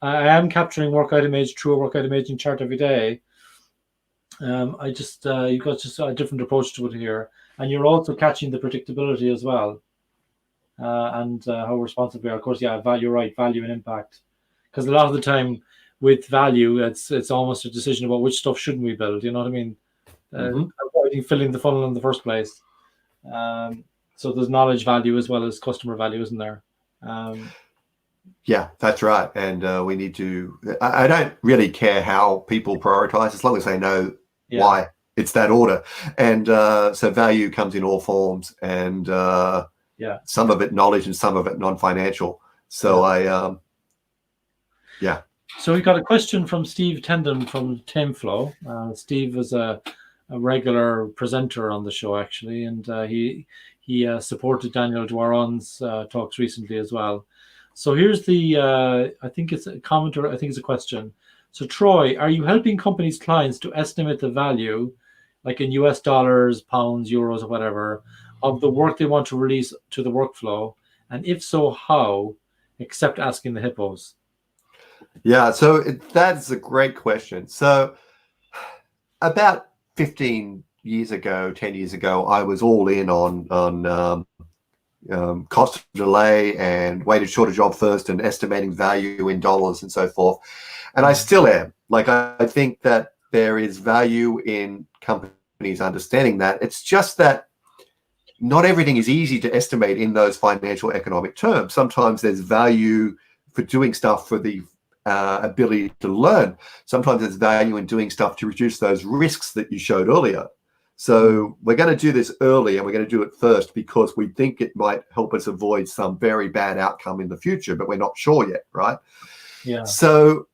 I am capturing work item age through a work item aging chart every day. I just you've got just a different approach to it here, and you're also catching the predictability as well, and how responsive we are. Of course, yeah, value, right, value and impact, because a lot of the time with value, it's almost a decision about which stuff shouldn't we build. You know what I mean? Avoiding filling the funnel in the first place. So there's knowledge value as well as customer value, isn't there? Yeah, that's right. And we need to. I don't really care how people prioritize as long as they know why it's that order. And so value comes in all forms, and some of it knowledge and some of it non-financial. So So we got a question from Steve Tendon from Tameflow. Steve is a regular presenter on the show, actually, and he supported Daniel Dwaron's talks recently as well. So here's the, I think it's a comment, or I think it's a question. So Troy, are you helping companies' clients to estimate the value, like in US dollars, pounds, euros, or whatever, of the work they want to release to the workflow? And if so, how, except asking the hippos? Yeah, so that's a great question. So about 15 years ago, 10 years ago, I was all in on cost of delay and weighted shorter job first and estimating value in dollars and so forth. And I still am. Like, I think that there is value in companies understanding that. It's just that not everything is easy to estimate in those financial economic terms. Sometimes there's value for doing stuff for the ability to learn. Sometimes there's value in doing stuff to reduce those risks that you showed earlier. So we're going to do this early, and we're going to do it first because we think it might help us avoid some very bad outcome in the future, but we're not sure yet, right? Yeah. So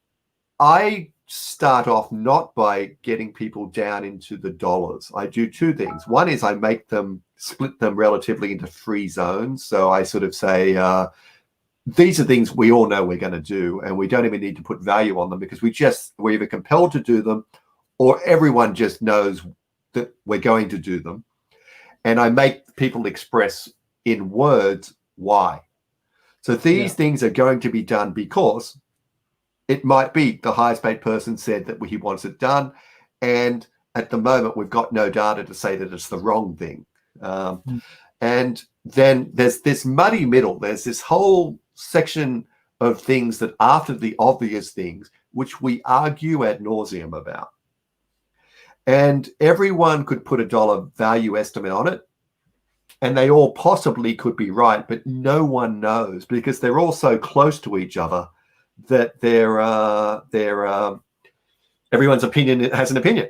I start off not by getting people down into the dollars. I do two things. One is I make them split them relatively into 3 zones. So I sort of say, these are things we all know we're going to do, and we don't even need to put value on them because we're either compelled to do them or everyone just knows that we're going to do them. And I make people express in words why. So these things are going to be done because it might be the highest paid person said that he wants it done. And at the moment, we've got no data to say that it's the wrong thing. And then there's this muddy middle. There's this whole section of things that after the obvious things, which we argue ad nauseum about. And everyone could put a dollar value estimate on it, and they all possibly could be right, but no one knows because they're all so close to each other that everyone's opinion has an opinion.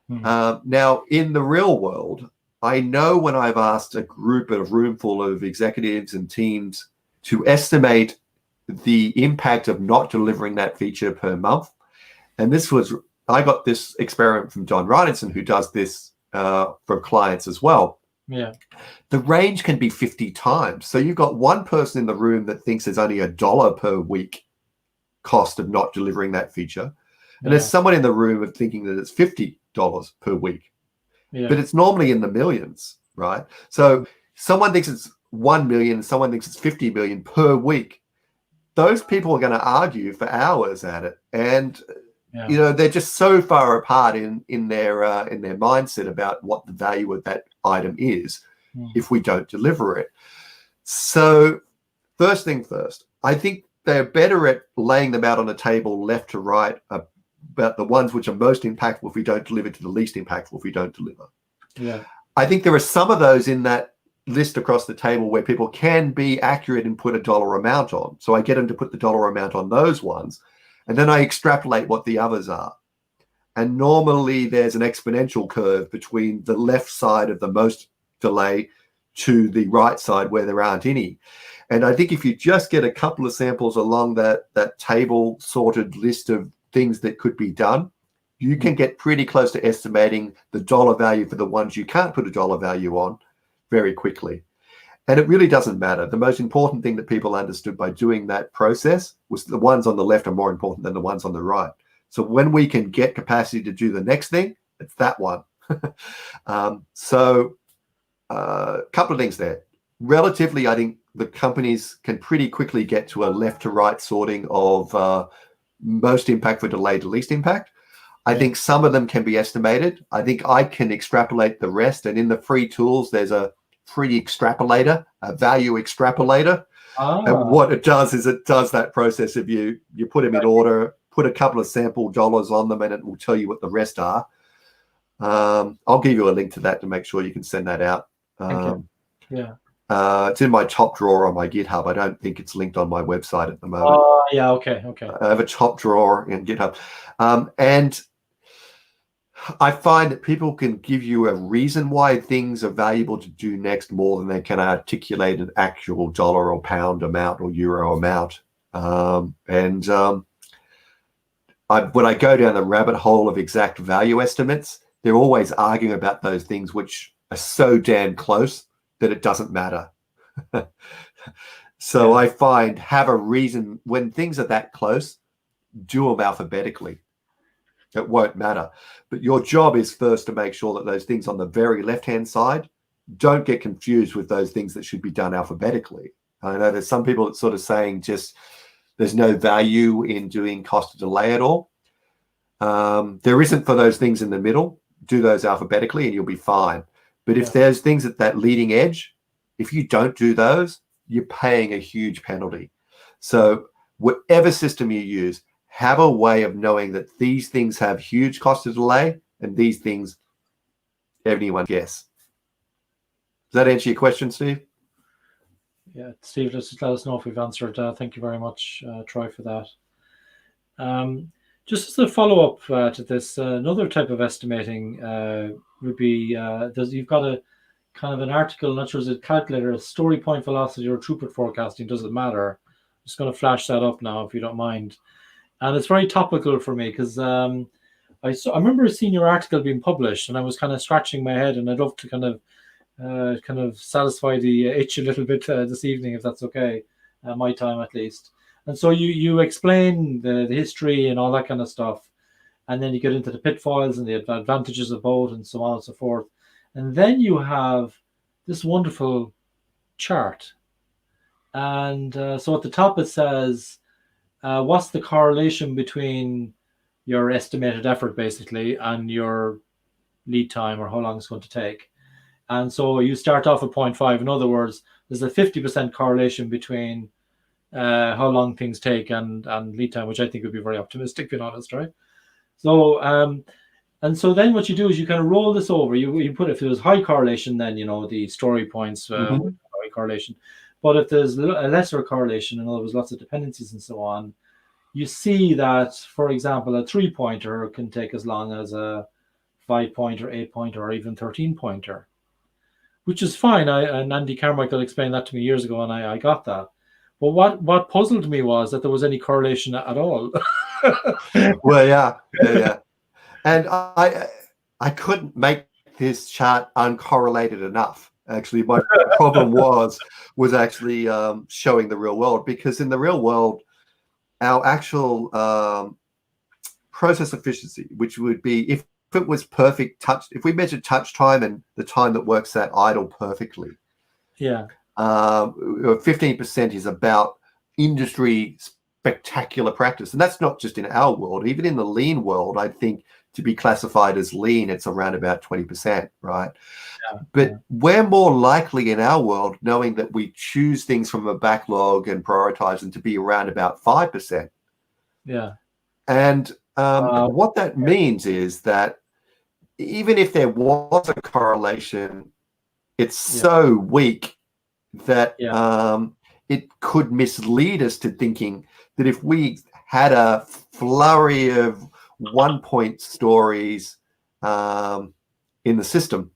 Now, in the real world, I know when I've asked a room full of executives and teams to estimate the impact of not delivering that feature per month, and I got this experiment from Don Reinenson, who does this for clients as well. Yeah. The range can be 50 times. So you've got one person in the room that thinks there's only $1 per week cost of not delivering that feature. And there's someone in the room of thinking that it's $50 per week. Yeah. But it's normally in the millions, right? So someone thinks it's 1 million, someone thinks it's 50 million per week. Those people are going to argue for hours at it. And you know, they're just so far apart in their mindset about what the value of that item is if we don't deliver it. So first thing first, I think they're better at laying them out on a table left to right about the ones which are most impactful if we don't deliver to the least impactful if we don't deliver. Yeah. I think there are some of those in that list across the table where people can be accurate and put a dollar amount on. So I get them to put the dollar amount on those ones. And then I extrapolate what the others are. And normally there's an exponential curve between the left side of the most delay to the right side where there aren't any. And I think if you just get a couple of samples along that table sorted list of things that could be done, you can get pretty close to estimating the dollar value for the ones you can't put a dollar value on very quickly. And it really doesn't matter. The most important thing that people understood by doing that process was the ones on the left are more important than the ones on the right. So when we can get capacity to do the next thing, it's that one. So a couple of things there. Relatively, I think the companies can pretty quickly get to a left to right sorting of most impact for delay to least impact. I think some of them can be estimated. I think I can extrapolate the rest. And in the free tools, there's a free extrapolator, a value extrapolator. And what it does is it does that process of you put them in order, put a couple of sample dollars on them, and it will tell you what the rest are. I'll give you a link to that to make sure you can send that out. It's in my top drawer on my GitHub. I don't think it's linked on my website at the moment. Okay. I have a top drawer in GitHub. And I find that people can give you a reason why things are valuable to do next more than they can articulate an actual dollar or pound amount or euro amount. When I go down the rabbit hole of exact value estimates, they're always arguing about those things which are so damn close that it doesn't matter. So I find have a reason when things are that close, do them alphabetically. It won't matter. But your job is first to make sure that those things on the very left-hand side don't get confused with those things that should be done alphabetically. I know there's some people that sort of saying just there's no value in doing cost of delay at all. There isn't for those things in the middle. Do those alphabetically and you'll be fine. But if there's things at that leading edge, if you don't do those, you're paying a huge penalty. So whatever system you use, have a way of knowing that these things have huge cost of delay and these things, anyone guess. Does that answer your question, Steve? Yeah, Steve, just let us know if we've answered. Thank you very much, Troy, for that. Just as a follow-up to this, another type of estimating would be, you've got a kind of an article, not sure is it calculator, a story point velocity or throughput forecasting, doesn't matter. I'm just going to flash that up now, if you don't mind. And it's very topical for me because I remember seeing your article being published and I was kind of scratching my head, and I'd love to kind of satisfy the itch a little bit this evening, if that's okay, my time at least. And so you explain the history and all that kind of stuff, and then you get into the pitfalls and the advantages of both and so on and so forth. And then you have this wonderful chart. And so at the top it says, what's the correlation between your estimated effort, basically, and your lead time, or how long it's going to take. And so you start off at 0.5. In other words, there's a 50% correlation between how long things take and lead time, which I think would be very optimistic, being honest, right? So, and so then what you do is you kind of roll this over. You put, if there's high correlation, then, the story points, high correlation. But if there's a lesser correlation, in other words, lots of dependencies and so on, you see that, for example, a 3-pointer can take as long as a 5-pointer, 8-pointer, or even 13-pointer, which is fine. And Andy Carmichael explained that to me years ago, and I got that. But what puzzled me was that there was any correlation at all. Well, yeah. And I couldn't make this chart uncorrelated enough. Actually, my problem was actually showing the real world, because in the real world, our actual process efficiency, which would be if it was perfect touch, if we measured touch time and the time that works that idle perfectly, 15% is about industry spectacular practice. And that's not just in our world, even in the lean world. I think to be classified as lean, it's around about 20%, right? But we're more likely in our world, knowing that we choose things from a backlog and prioritize them, to be around about 5%. Yeah. And what that means is that even if there was a correlation, it's so weak that it could mislead us to thinking that if we had a flurry of 1-point stories in the system,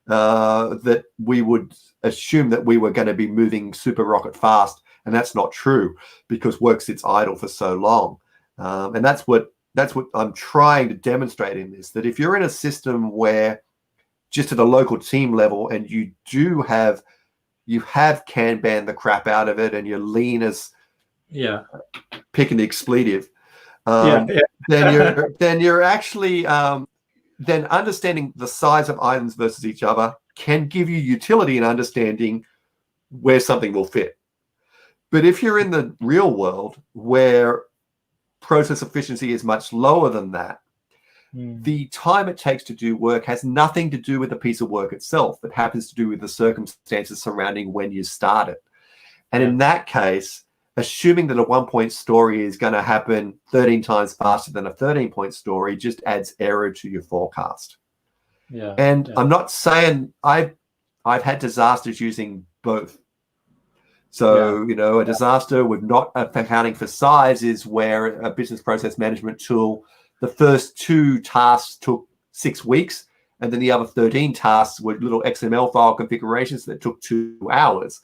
that we would assume that we were going to be moving super rocket fast. And that's not true, because work sits idle for so long. And that's what what I'm trying to demonstrate in this, that if you're in a system where just at a local team level and you have Kanban the crap out of it and you're lean as picking the expletive, then you're actually then understanding the size of items versus each other can give you utility in understanding where something will fit. But if you're in the real world where process efficiency is much lower than that, the time it takes to do work has nothing to do with the piece of work itself. It happens to do with the circumstances surrounding when you start it. And in that case, assuming that a 1-point story is going to happen 13 times faster than a 13-point story just adds error to your forecast. I'm not saying I've had disasters using both. So, a disaster with not accounting for size is where a business process management tool, the first 2 tasks took 6 weeks, and then the other 13 tasks were little XML file configurations that took 2 hours.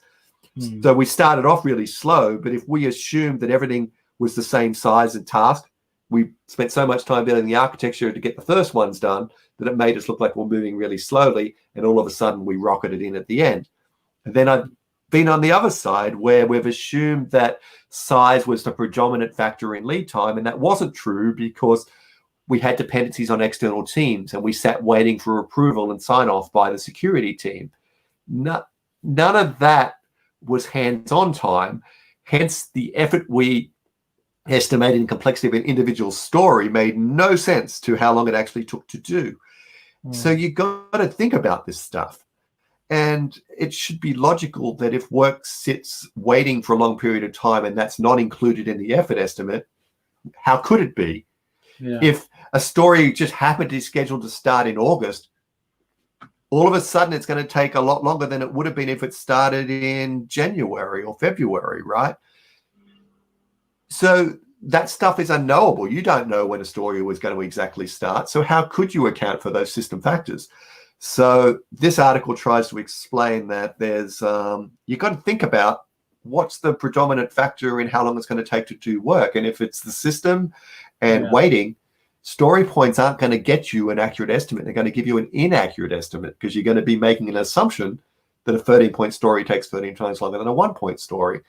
So we started off really slow, but if we assumed that everything was the same size and task, we spent so much time building the architecture to get the first ones done that it made us look like we're moving really slowly, and all of a sudden we rocketed in at the end. And then I've been on the other side where we've assumed that size was the predominant factor in lead time, and that wasn't true because we had dependencies on external teams and we sat waiting for approval and sign off by the security team. None of that was hands-on time. Hence, the effort we estimated in complexity of an individual story made no sense to how long it actually took to do. So you got to think about this stuff. And it should be logical that if work sits waiting for a long period of time and that's not included in the effort estimate, how could it be? If a story just happened to be scheduled to start in August, all of a sudden it's going to take a lot longer than it would have been if it started in January or February, right? So that stuff is unknowable. You don't know when a story was going to exactly start. So how could you account for those system factors? So this article tries to explain that there's, you've got to think about what's the predominant factor in how long it's going to take to do work. And if it's the system and waiting, story points aren't going to get you an accurate estimate. They're going to give you an inaccurate estimate because you're going to be making an assumption that a 13-point story takes 13 times longer than a 1-point story.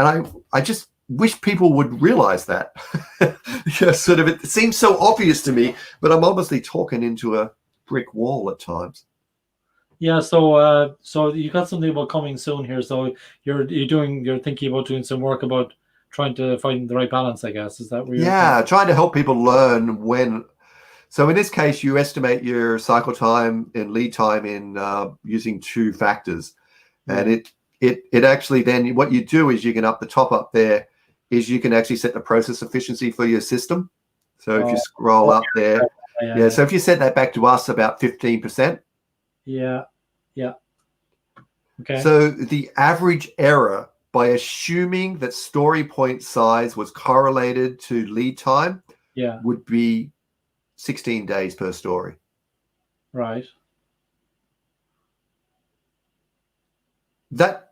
And I just wish people would realize that. Sort of, it seems so obvious to me, but I'm obviously talking into a brick wall at times. So you got something about coming soon here. So you're thinking about doing some work about trying to find the right balance, I guess. Is that where you're trying to help people learn when. So in this case, you estimate your cycle time and lead time in using 2 factors. And it actually then what you do is you can up the top up there is you can actually set the process efficiency for your system. So if you scroll up there, so if you set that back to us about 15%. Okay. So the average error by assuming that story point size was correlated to lead time would be 16 days per story. Right. That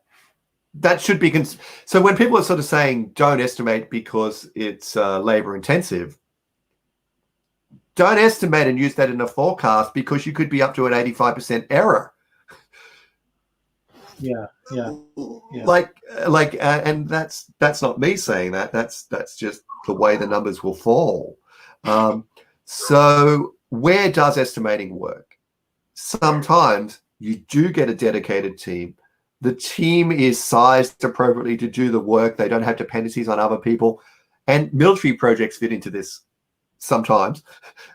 should be so when people are sort of saying don't estimate because it's labor intensive, don't estimate and use that in a forecast because you could be up to an 85% error. And that's not me saying that. That's just the way the numbers will fall. So where does estimating work? Sometimes you do get a dedicated team. The team is sized appropriately to do the work. They don't have dependencies on other people. And military projects fit into this sometimes.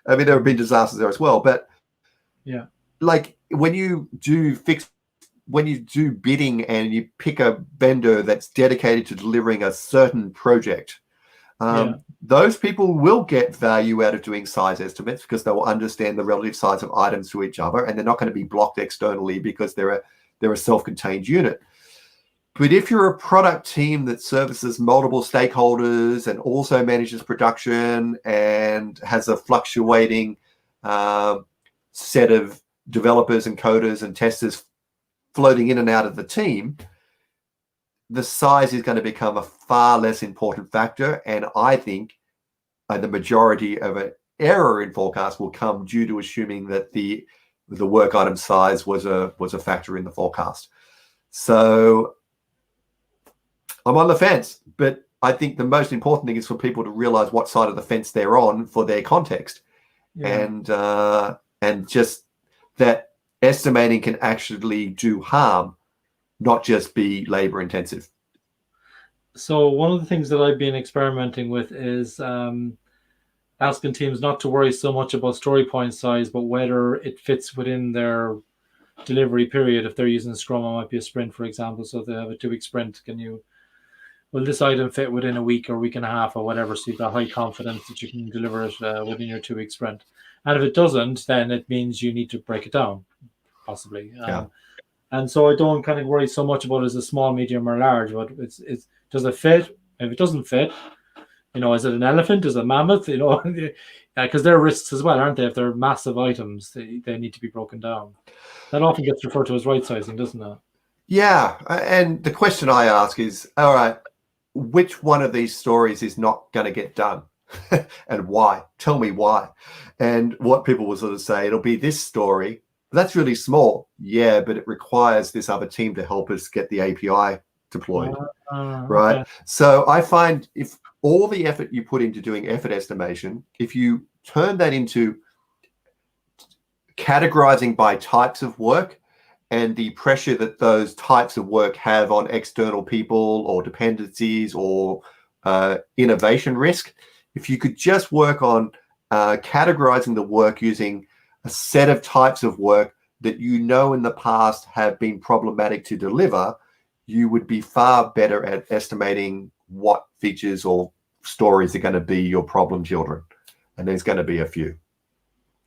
I mean, there have been disasters there as well. But like when you do bidding and you pick a vendor that's dedicated to delivering a certain project, those people will get value out of doing size estimates because they will understand the relative size of items to each other, and they're not going to be blocked externally because they're a self-contained unit. But if you're a product team that services multiple stakeholders and also manages production and has a fluctuating set of developers and coders and testers floating in and out of the team, the size is going to become a far less important factor. And I think the majority of an error in forecast will come due to assuming that the work item size was a factor in the forecast. So I'm on the fence, but I think the most important thing is for people to realize what side of the fence they're on for their context. Yeah. And just that estimating can actually do harm, not just be labor intensive. So one of the things that I've been experimenting with is asking teams not to worry so much about story point size, but whether it fits within their delivery period. If they're using Scrum, it might be a sprint, for example. So if they have a 2-week sprint, will this item fit within a week or week and a half or whatever? So you've got high confidence that you can deliver it within your 2-week sprint. And if it doesn't, then it means you need to break it down, possibly. And so I don't kind of worry so much about is it small, medium, or large, but it's does it fit? If it doesn't fit, is it an elephant? Is it a mammoth? Because they're risks as well, aren't they? If they're massive items, they need to be broken down. That often gets referred to as right sizing, doesn't it? Yeah. And the question I ask is, all right, which one of these stories is not going to get done? And why? Tell me why. And what people will sort of say, it'll be this story. That's really small. Yeah, but it requires this other team to help us get the API deployed. Right. Okay. So I find if all the effort you put into doing effort estimation, if you turn that into categorizing by types of work and the pressure that those types of work have on external people or dependencies or innovation risk, if you could just work on categorizing the work using a set of types of work that in the past have been problematic to deliver, you would be far better at estimating what features or stories are going to be your problem children. And there's going to be a few.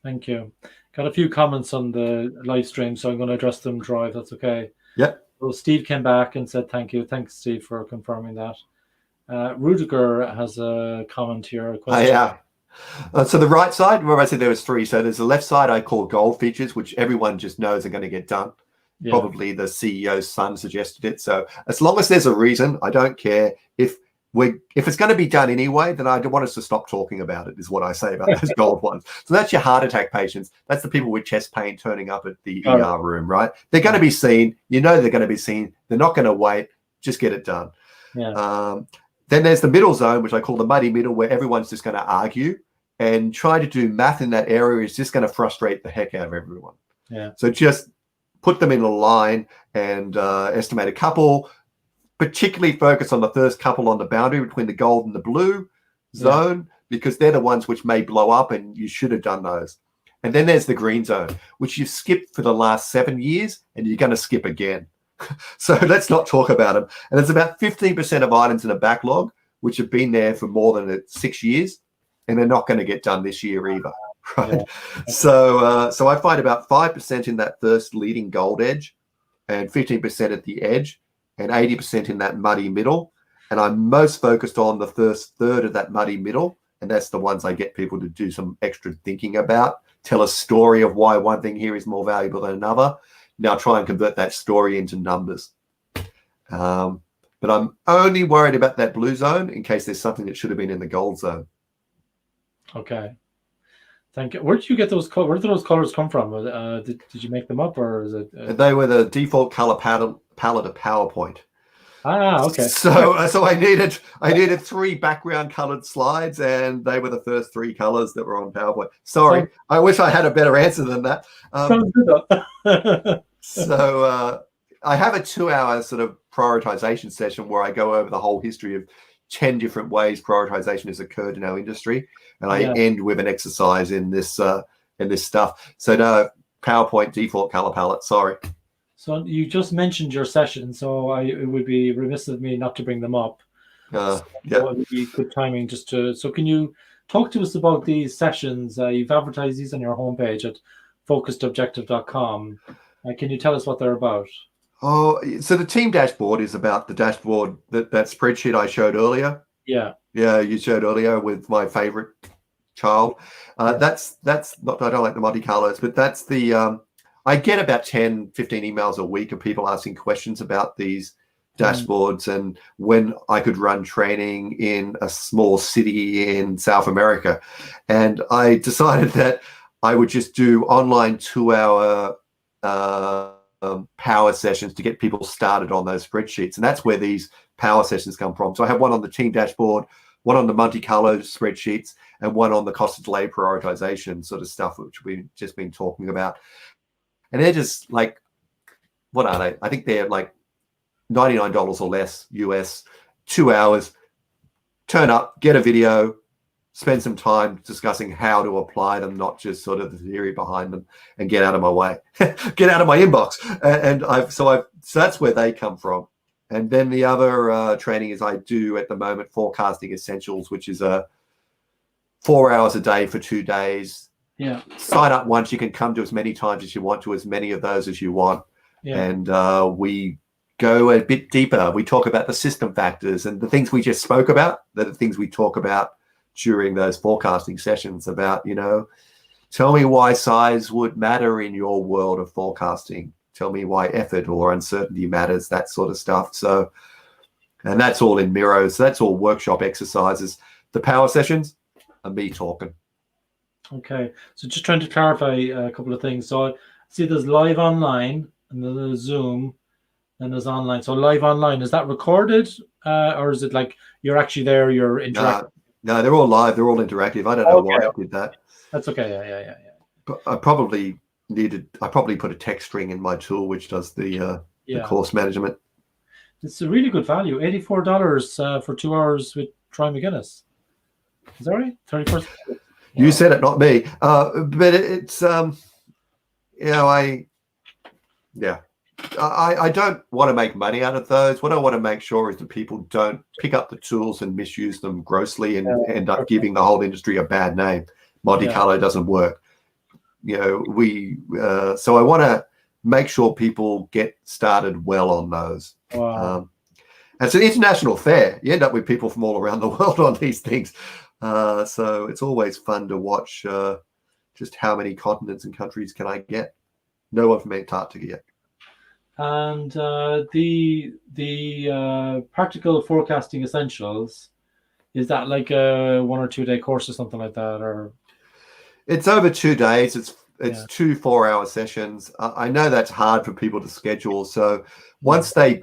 Thank you. Got a few comments on the live stream, so I'm going to address them, Troy, if that's okay. Yep. So Steve came back and said thank you. Thanks, Steve, for confirming that. Rudiger has a comment here. A question. Yeah. So the right side, where I said there was 3. So there's the left side I call gold features, which everyone just knows are going to get done. Yeah. Probably the CEO's son suggested it. So as long as there's a reason, I don't care. If it's going to be done anyway, then I don't want us to stop talking about it, is what I say about those gold ones. So that's your heart attack patients. That's the people with chest pain turning up at the ER room, right? They're going to be seen. They're going to be seen. They're not going to wait. Just get it done. Yeah. Then there's the middle zone, which I call the muddy middle, where everyone's just going to argue, and trying to do math in that area is just going to frustrate the heck out of everyone. Yeah. So just put them in a line and estimate a couple, particularly focus on the first couple on the boundary between the gold and the blue zone, because they're the ones which may blow up and you should have done those. And then there's the green zone, which you've skipped for the last 7 years and you're going to skip again. So let's not talk about them. And there's about 15% of items in a backlog which have been there for more than 6 years, and they're not going to get done this year either. Right. Yeah. So I find about 5% in that first leading gold edge, and 15% at the edge, and 80% in that muddy middle. And I'm most focused on the first third of that muddy middle, and that's the ones I get people to do some extra thinking about, tell a story of why one thing here is more valuable than another. Now try and convert that story into numbers. But I'm only worried about that blue zone in case there's something that should have been in the gold zone. Okay. Thank you. Where did you get those colors? Where did those colors come from? Did you make them up, or is it? They were the default color palette of PowerPoint. Okay. So I needed 3 background colored slides, and they were the first 3 colors that were on PowerPoint. Sorry, I wish I had a better answer than that. So I have a 2-hour sort of prioritization session where I go over the whole history of 10 different ways prioritization has occurred in our industry, and I end with an exercise in this stuff. So no, PowerPoint default color palette. Sorry. So you just mentioned your session, so it would be remiss of me not to bring them up. So it would be good timing just to. So can you talk to us about these sessions? You've advertised these on your homepage at focusedobjective.com. Can you tell us what they're about? Oh, so the team dashboard is about the dashboard, that spreadsheet I showed earlier. Yeah, you showed earlier with my favorite child. That's not, I don't like the multicolors, but that's the I get about 10, 15 emails a week of people asking questions about these dashboards, and when I could run training in a small city in South America. And I decided that I would just do online 2-hour power sessions to get people started on those spreadsheets. And that's where these power sessions come from. So I have one on the team dashboard, one on the Monte Carlo spreadsheets, and one on the cost of delay prioritization sort of stuff, which we've just been talking about. And they're just like, what are they? I think they're like $99 or less US, 2 hours, turn up, get a video, spend some time discussing how to apply them, not just sort of the theory behind them, and get out of my way, get out of my inbox. So that's where they come from. And then the other training is I do at the moment forecasting essentials, which is 4 hours a day for 2 days. Yeah. Sign up once. You can come to as many times as you want to, as many of those as you want. Yeah. And we go a bit deeper. We talk about the system factors and the things we just spoke about. They're the things we talk about during those forecasting sessions about, tell me why size would matter in your world of forecasting. Tell me why effort or uncertainty matters, that sort of stuff. So, and that's all in Miro. So that's all workshop exercises. The power sessions are me talking. Okay. So just trying to clarify a couple of things. So I see there's live online and then there's Zoom and there's online. So live online, is that recorded or is it like you're actually there, you're interacting? No, they're all live. They're all interactive. I don't know why I did that. That's okay. Yeah. But I probably put a text string in my tool, which does the course management. It's a really good value. $84 for 2 hours with Troy Magennis. Is that right? 31st. You said it, not me. But it's I don't want to make money out of those. What I want to make sure is that people don't pick up the tools and misuse them grossly and end up giving the whole industry a bad name. Monte Carlo doesn't work. So I want to make sure people get started well on those. Wow. And it's an international fair. You end up with people from all around the world on these things. So it's always fun to watch just how many continents and countries can I get. No one from Antarctica yet. And the practical forecasting essentials, is that like a 1 or 2 day course or something like that? Or it's over 2 days. It's 2 4-hour sessions. I know that's hard for people to schedule. So once they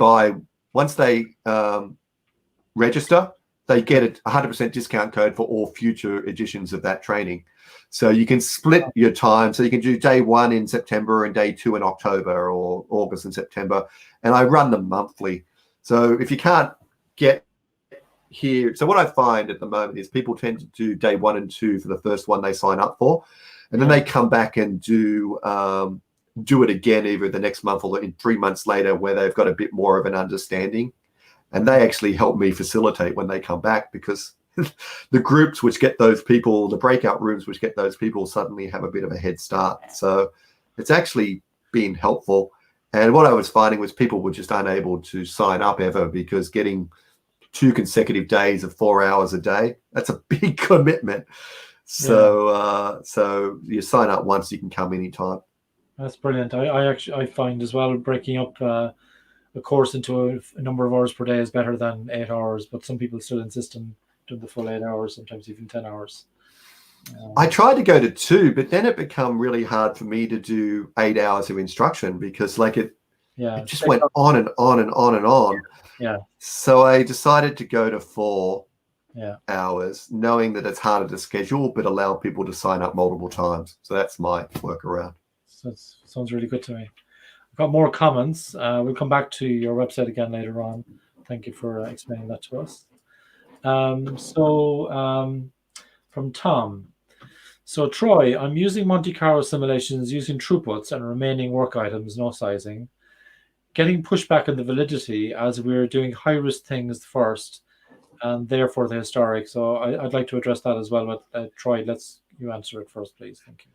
register, they get a 100% discount code for all future editions of that training. So you can split your time. So you can do day 1 in September and day 2 in October, or August and September. And I run them monthly. So if you can't get here, so what I find at the moment is people tend to do day 1 and 2 for the first one they sign up for. And then they come back and do it again either the next month or in 3 months later, where they've got a bit more of an understanding. And they actually help me facilitate when they come back, because the groups which get those people, the breakout rooms which get those people, suddenly have a bit of a head start. So it's actually been helpful. And what I was finding was people were just unable to sign up ever, because getting 2 consecutive days of 4 hours a day, that's a big commitment. So so you sign up once, you can come anytime. That's brilliant. I find as well, breaking up a course into a number of hours per day is better than 8 hours, but some people still insist on doing the full 8 hours, sometimes even 10 hours. I tried to go to 2, but then it became really hard for me to do 8 hours of instruction, because it just went on and on and on and on. Yeah. So I decided to go to 4 yeah. hours, knowing that it's harder to schedule, but allow people to sign up multiple times. So that's my workaround. So it sounds really good to me. I've got more comments. We'll come back to your website again later on. Thank you for explaining that to us. From Tom. So Troy, I'm using Monte Carlo simulations using throughputs and remaining work items, no sizing. Getting pushback on the validity as we're doing high-risk things first, and therefore the historic. So I'd like to address that as well, but Troy, you answer it first, please. Thank you.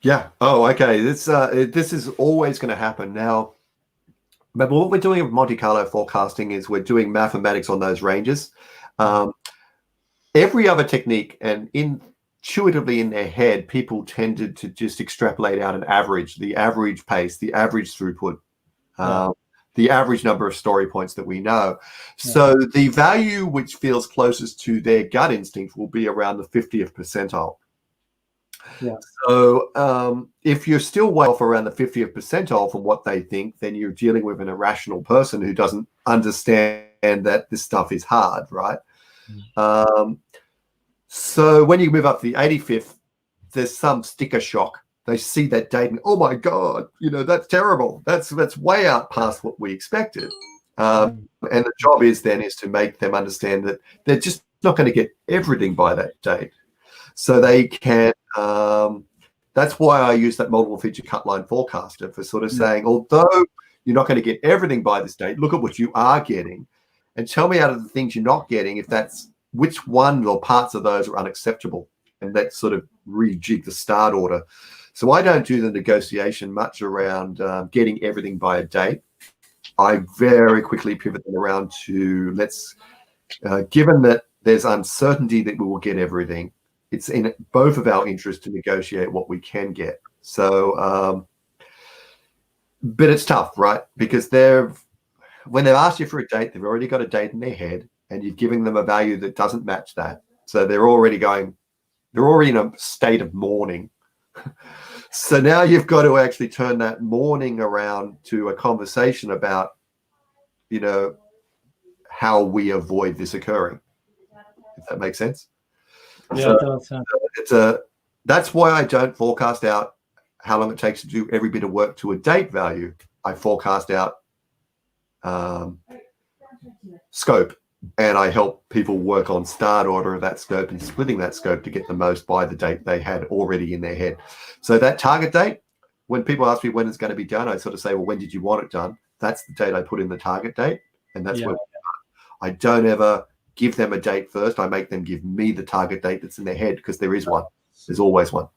Yeah. Oh, okay. This is always going to happen now. But what we're doing with Monte Carlo forecasting is we're doing mathematics on those ranges. Every other technique, and intuitively in their head, people tended to just extrapolate out an average, the average pace, the average throughput. the average number of story points that we know. So the value which feels closest to their gut instinct will be around the 50th percentile. Yeah. So if you're still way off around the 50th percentile from what they think, then you're dealing with an irrational person who doesn't understand that this stuff is hard, right? So when you move up to the 85th, there's some sticker shock. They see that date and, oh my God, that's terrible. That's way out past what we expected. And the job is to make them understand that they're just not going to get everything by that date. So they can, that's why I use that multiple feature cut line forecaster for sort of saying, although you're not going to get everything by this date, look at what you are getting and tell me out of the things you're not getting, if that's which one or parts of those are unacceptable. And let's sort of rejig the start order. So I don't do the negotiation much around getting everything by a date. I very quickly pivot them around to given that there's uncertainty that we will get everything, it's in both of our interests to negotiate what we can get. So, but it's tough, right? Because when they've asked you for a date, they've already got a date in their head and you're giving them a value that doesn't match that. So they're already in a state of mourning. So now you've got to actually turn that mourning around to a conversation about, how we avoid this occurring. If that makes sense. Yeah, it does. That's why I don't forecast out how long it takes to do every bit of work to a date value. I forecast out scope, and I help people work on start order of that scope and splitting that scope to get the most by the date they had already in their head. So that target date, when people ask me when it's going to be done, I sort of say, well, when did you want it done? That's the date I put in the target date, and that's what I don't ever give them a date first. I make them give me the target date that's in their head, because there is one. There's always one.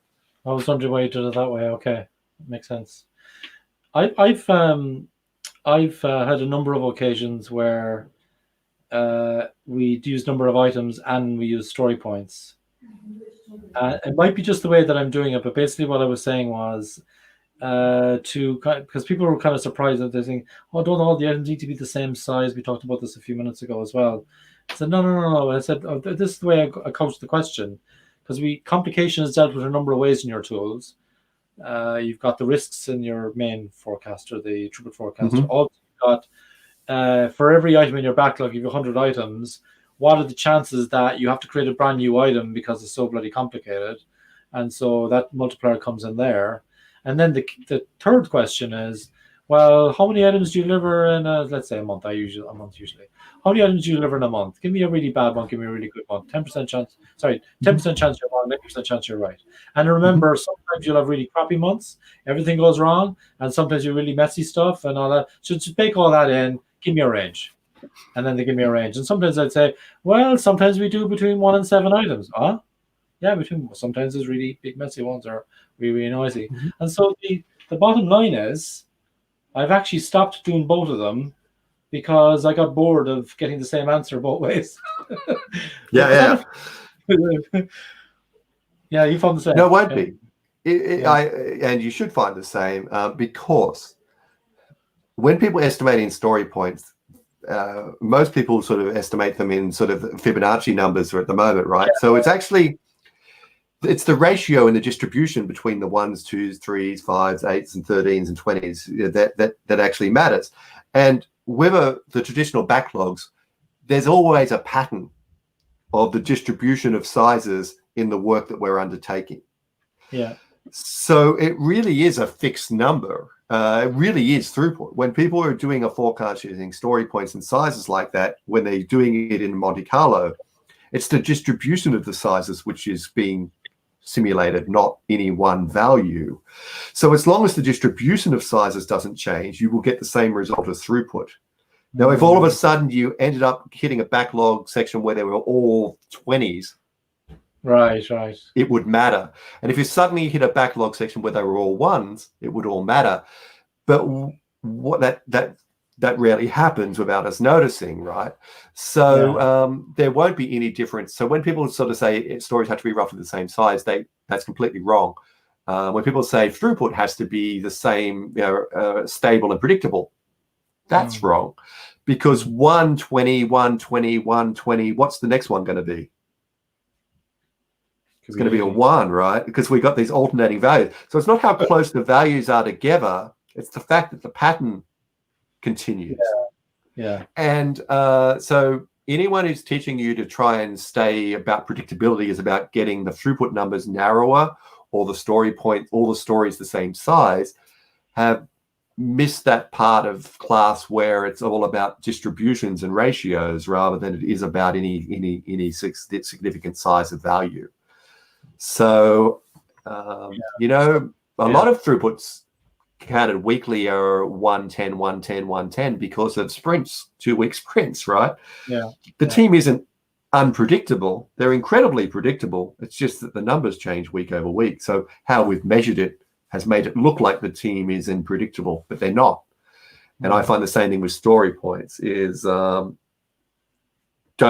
I was wondering why you did it that way. Okay, makes sense. I've had a number of occasions where we use number of items and we use story points. It might be just the way that I'm doing it, but basically what I was saying was because people were kind of surprised that they think, oh, don't all the items need to be the same size? We talked about this a few minutes ago as well. I said, no. I said, this is the way I couched the question, because complication is dealt with a number of ways in your tools. You've got the risks in your main forecaster, the throughput forecaster. Mm-hmm. Also, you've got for every item in your backlog, you've 100 items. What are the chances that you have to create a brand new item because it's so bloody complicated? And so that multiplier comes in there. And then the third question is, well, how many items do you deliver in let's say a month? A month usually. How many items do you deliver in a month? Give me a really bad one. Give me a really good one. 10% chance. Sorry, 10% chance you're wrong. 90% chance you're right. And remember, sometimes you'll have really crappy months. Everything goes wrong, and sometimes you're really messy stuff and all that. So just bake all that in. Give me a range. And then they give me a range. And sometimes I'd say, well, sometimes we do between 1 and 7 items. Huh? Yeah, sometimes there's really big messy ones or really, really noisy. Mm-hmm. And so the bottom line is, I've actually stopped doing both of them because I got bored of getting the same answer both ways. Yeah. Yeah, you found the same. No, it won't be. And you should find the same because when people estimate in story points, most people sort of estimate them in sort of Fibonacci numbers at the moment, right? Yeah. So it's the ratio and the distribution between the 1s, 2s, 3s, 5s, 8s, and 13s and 20s that actually matters. And with the traditional backlogs, there's always a pattern of the distribution of sizes in the work that we're undertaking. Yeah. So it really is a fixed number. It really is throughput. When people are doing a forecast using story points and sizes like that, when they're doing it in Monte Carlo, it's the distribution of the sizes which is being simulated, not any one value. So as long as the distribution of sizes doesn't change, you will get the same result as throughput. Now, if all of a sudden you ended up hitting a backlog section where they were all 20s, right, it would matter. And if you suddenly hit a backlog section where they were all 1s, it would all matter. But what that rarely happens without us noticing, right? So there won't be any difference. So when people sort of say stories have to be roughly the same size, that's completely wrong. When people say throughput has to be the same, stable and predictable, That's wrong. Because 120, 120, 120, what's the next one going to be? It's going to be a 1, right? Because we got these alternating values. So it's not how close the values are together. It's the fact that the pattern continues. Yeah. And so anyone who's teaching you to try and stay about predictability is about getting the throughput numbers narrower, or the story point, all the stories the same size, have missed that part of class where it's all about distributions and ratios rather than it is about any significant size of value. So, you know, a lot of throughputs counted weekly are 110, 110, 110 because of sprints, 2-week sprints, right? Yeah. The team isn't unpredictable. They're incredibly predictable. It's just that the numbers change week over week. So how we've measured it has made it look like the team is unpredictable, but they're not. And I find the same thing with story points is don't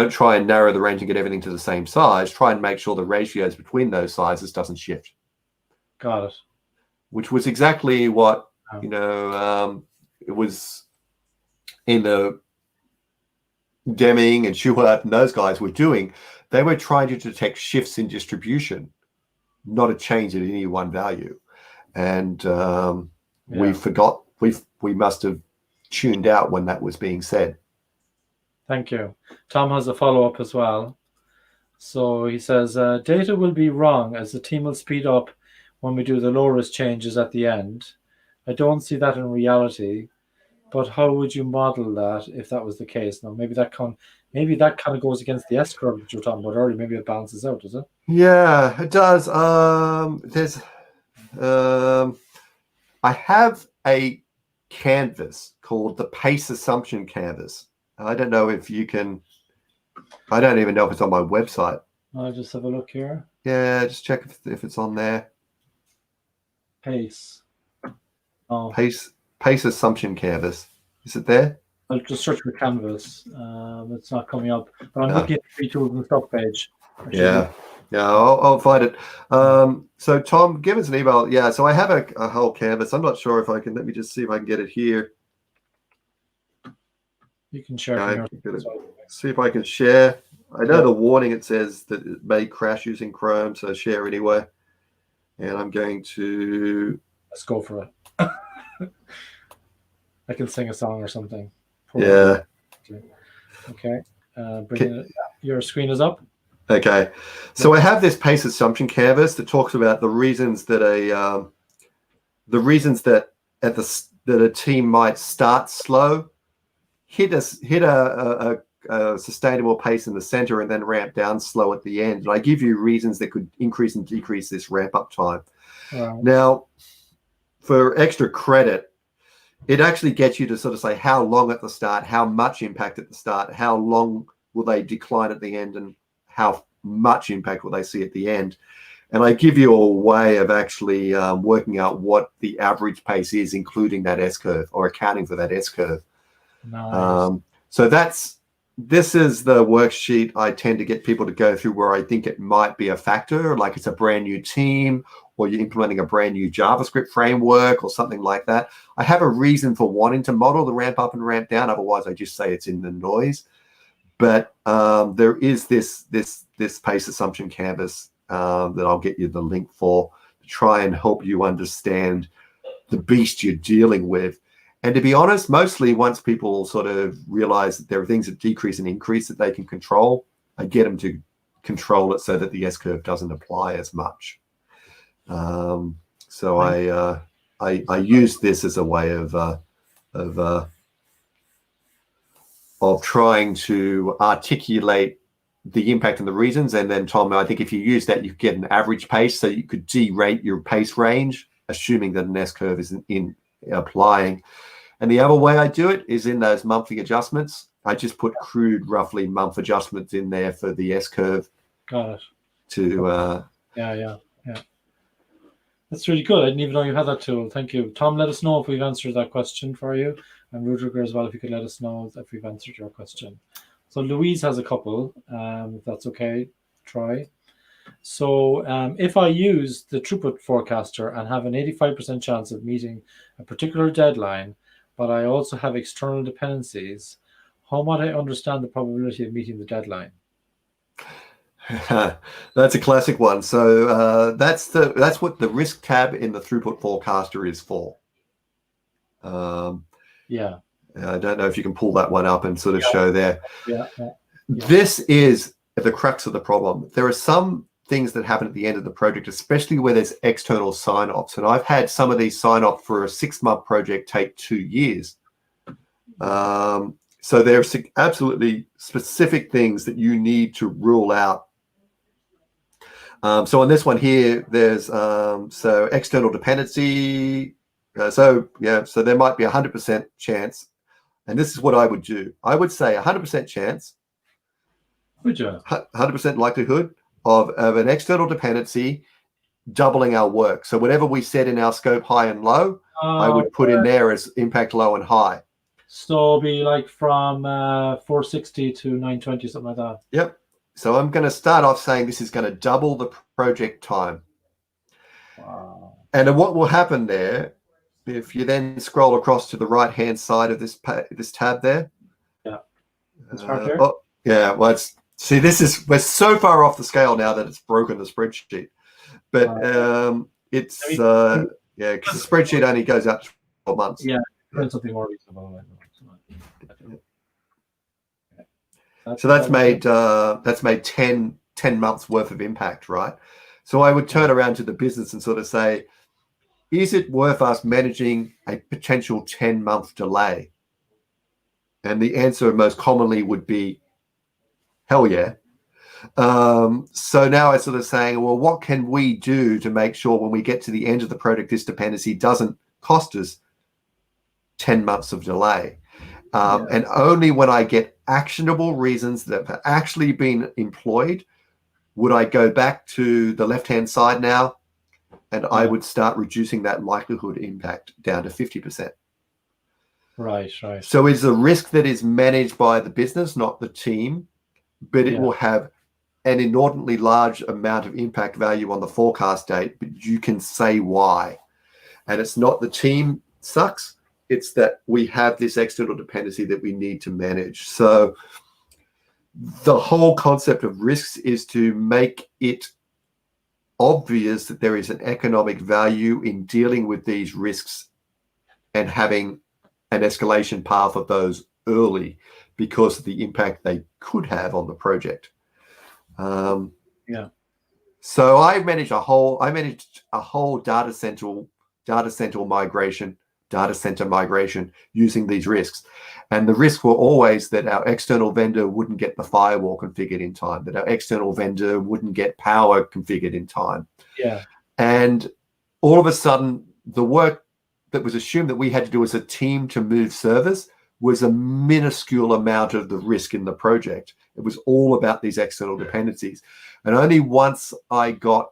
try and narrow the range and get everything to the same size. Try and make sure the ratios between those sizes doesn't shift. Got it. Which was exactly what, you know, it was in the Deming and Schubert and those guys were doing. They were trying to detect shifts in distribution, not a change in any one value. And we forgot, we must have tuned out when that was being said. Thank you. Tom has a follow-up as well. So he says, data will be wrong as the team will speed up when we do the low-risk changes at the end. I don't see that in reality, but how would you model that if that was the case? Now, maybe that kind of goes against the S curve that you were talking about earlier. Maybe it balances out, does it? Yeah, it does. I have a canvas called the Pace Assumption Canvas. I don't know if you can. I don't even know if it's on my website. I'll just have a look here. Yeah, just check if it's on there. Pace. Oh. Pace Assumption Canvas. Is it there? I'll just search for Canvas. It's not coming up. But I'm looking at the free tools and stuff page. Yeah, I'll find it. So Tom, give us an email. Yeah, so I have a whole canvas. I'm not sure if I can. Let me just see if I can get it here. You can share. See if I can share. I know the warning, it says that it may crash using Chrome, so share anyway. And I'm going to... Let's go for it. I can sing a song or something. Yeah. Okay. Your screen is up. Okay. So I have this Pace Assumption Canvas that talks about the reasons that a team might start slow, hit a sustainable pace in the center, and then ramp down slow at the end. And I give you reasons that could increase and decrease this ramp up time. Right. Now, for extra credit, it actually gets you to sort of say how long at the start, how much impact at the start, how long will they decline at the end, and how much impact will they see at the end. And I give you a way of actually working out what the average pace is, including that S-curve or accounting for that S-curve. Nice. So this is the worksheet I tend to get people to go through where I think it might be a factor, like it's a brand new team or you're implementing a brand new JavaScript framework or something like that. I have a reason for wanting to model the ramp up and ramp down. Otherwise, I just say it's in the noise. But there is this Pace Assumption Canvas that I'll get you the link for to try and help you understand the beast you're dealing with. And to be honest, mostly once people sort of realize that there are things that decrease and increase that they can control, I get them to control it so that the S-curve doesn't apply as much. So I use this as a way of trying to articulate the impact and the reasons. And then, Tom, I think if you use that, you get an average pace, so you could derate your pace range, assuming that an S-curve is in applying. And the other way I do it is in those monthly adjustments. I just put crude, roughly month adjustments in there for the S-curve. Got it. Yeah. That's really good. I didn't even know you had that tool. Thank you. Tom, let us know if we've answered that question for you. And Rudiger as well, if you could let us know if we've answered your question. So Louise has a couple, if that's okay, Troy. So if I use the throughput forecaster and have an 85% chance of meeting a particular deadline, but I also have external dependencies. How might I understand the probability of meeting the deadline? That's a classic one. So that's what the risk tab in the throughput forecaster is for. Yeah. I don't know if you can pull that one up and sort of show there. Yeah. This is the crux of the problem. There are some things that happen at the end of the project, especially where there's external sign-offs. And I've had some of these sign-off for a 6-month project take 2 years. So there's absolutely specific things that you need to rule out. So on this one here, there's so external dependency. So there might be 100% chance. And this is what I would do. I would say 100% chance, 100% likelihood of an external dependency doubling our work. So whatever we said in our scope high and low, I would put in there as impact low and high. So be like from 460 to 920, something like that. Yep. So I'm going to start off saying this is going to double the project time. Wow. And what will happen there, if you then scroll across to the right-hand side of this tab there. Yeah. It's right there. Well, we're so far off the scale now that it's broken the spreadsheet. But because the spreadsheet only goes out to 12 months. Yeah, something more reasonable. So that's made 10 months worth of impact, right? So I would turn around to the business and sort of say, is it worth us managing a potential 10-month delay? And the answer most commonly would be, hell yeah. So now I'm sort of saying, well, what can we do to make sure when we get to the end of the project, this dependency doesn't cost us 10 months of delay? And only when I get actionable reasons that have actually been employed would I go back to the left-hand side now, and I would start reducing that likelihood impact down to 50%. Right. So it's a risk that is managed by the business, not the team, but it will have an inordinately large amount of impact value on the forecast date, but you can say why. And it's not the team sucks. It's that we have this external dependency that we need to manage. So the whole concept of risks is to make it obvious that there is an economic value in dealing with these risks and having an escalation path of those early because of the impact they could have on the project. So I managed a whole data center migration using these risks. And the risks were always that our external vendor wouldn't get the firewall configured in time, that our external vendor wouldn't get power configured in time. Yeah. And all of a sudden, the work that was assumed that we had to do as a team to move servers was a minuscule amount of the risk in the project. It was all about these external dependencies. And only once I got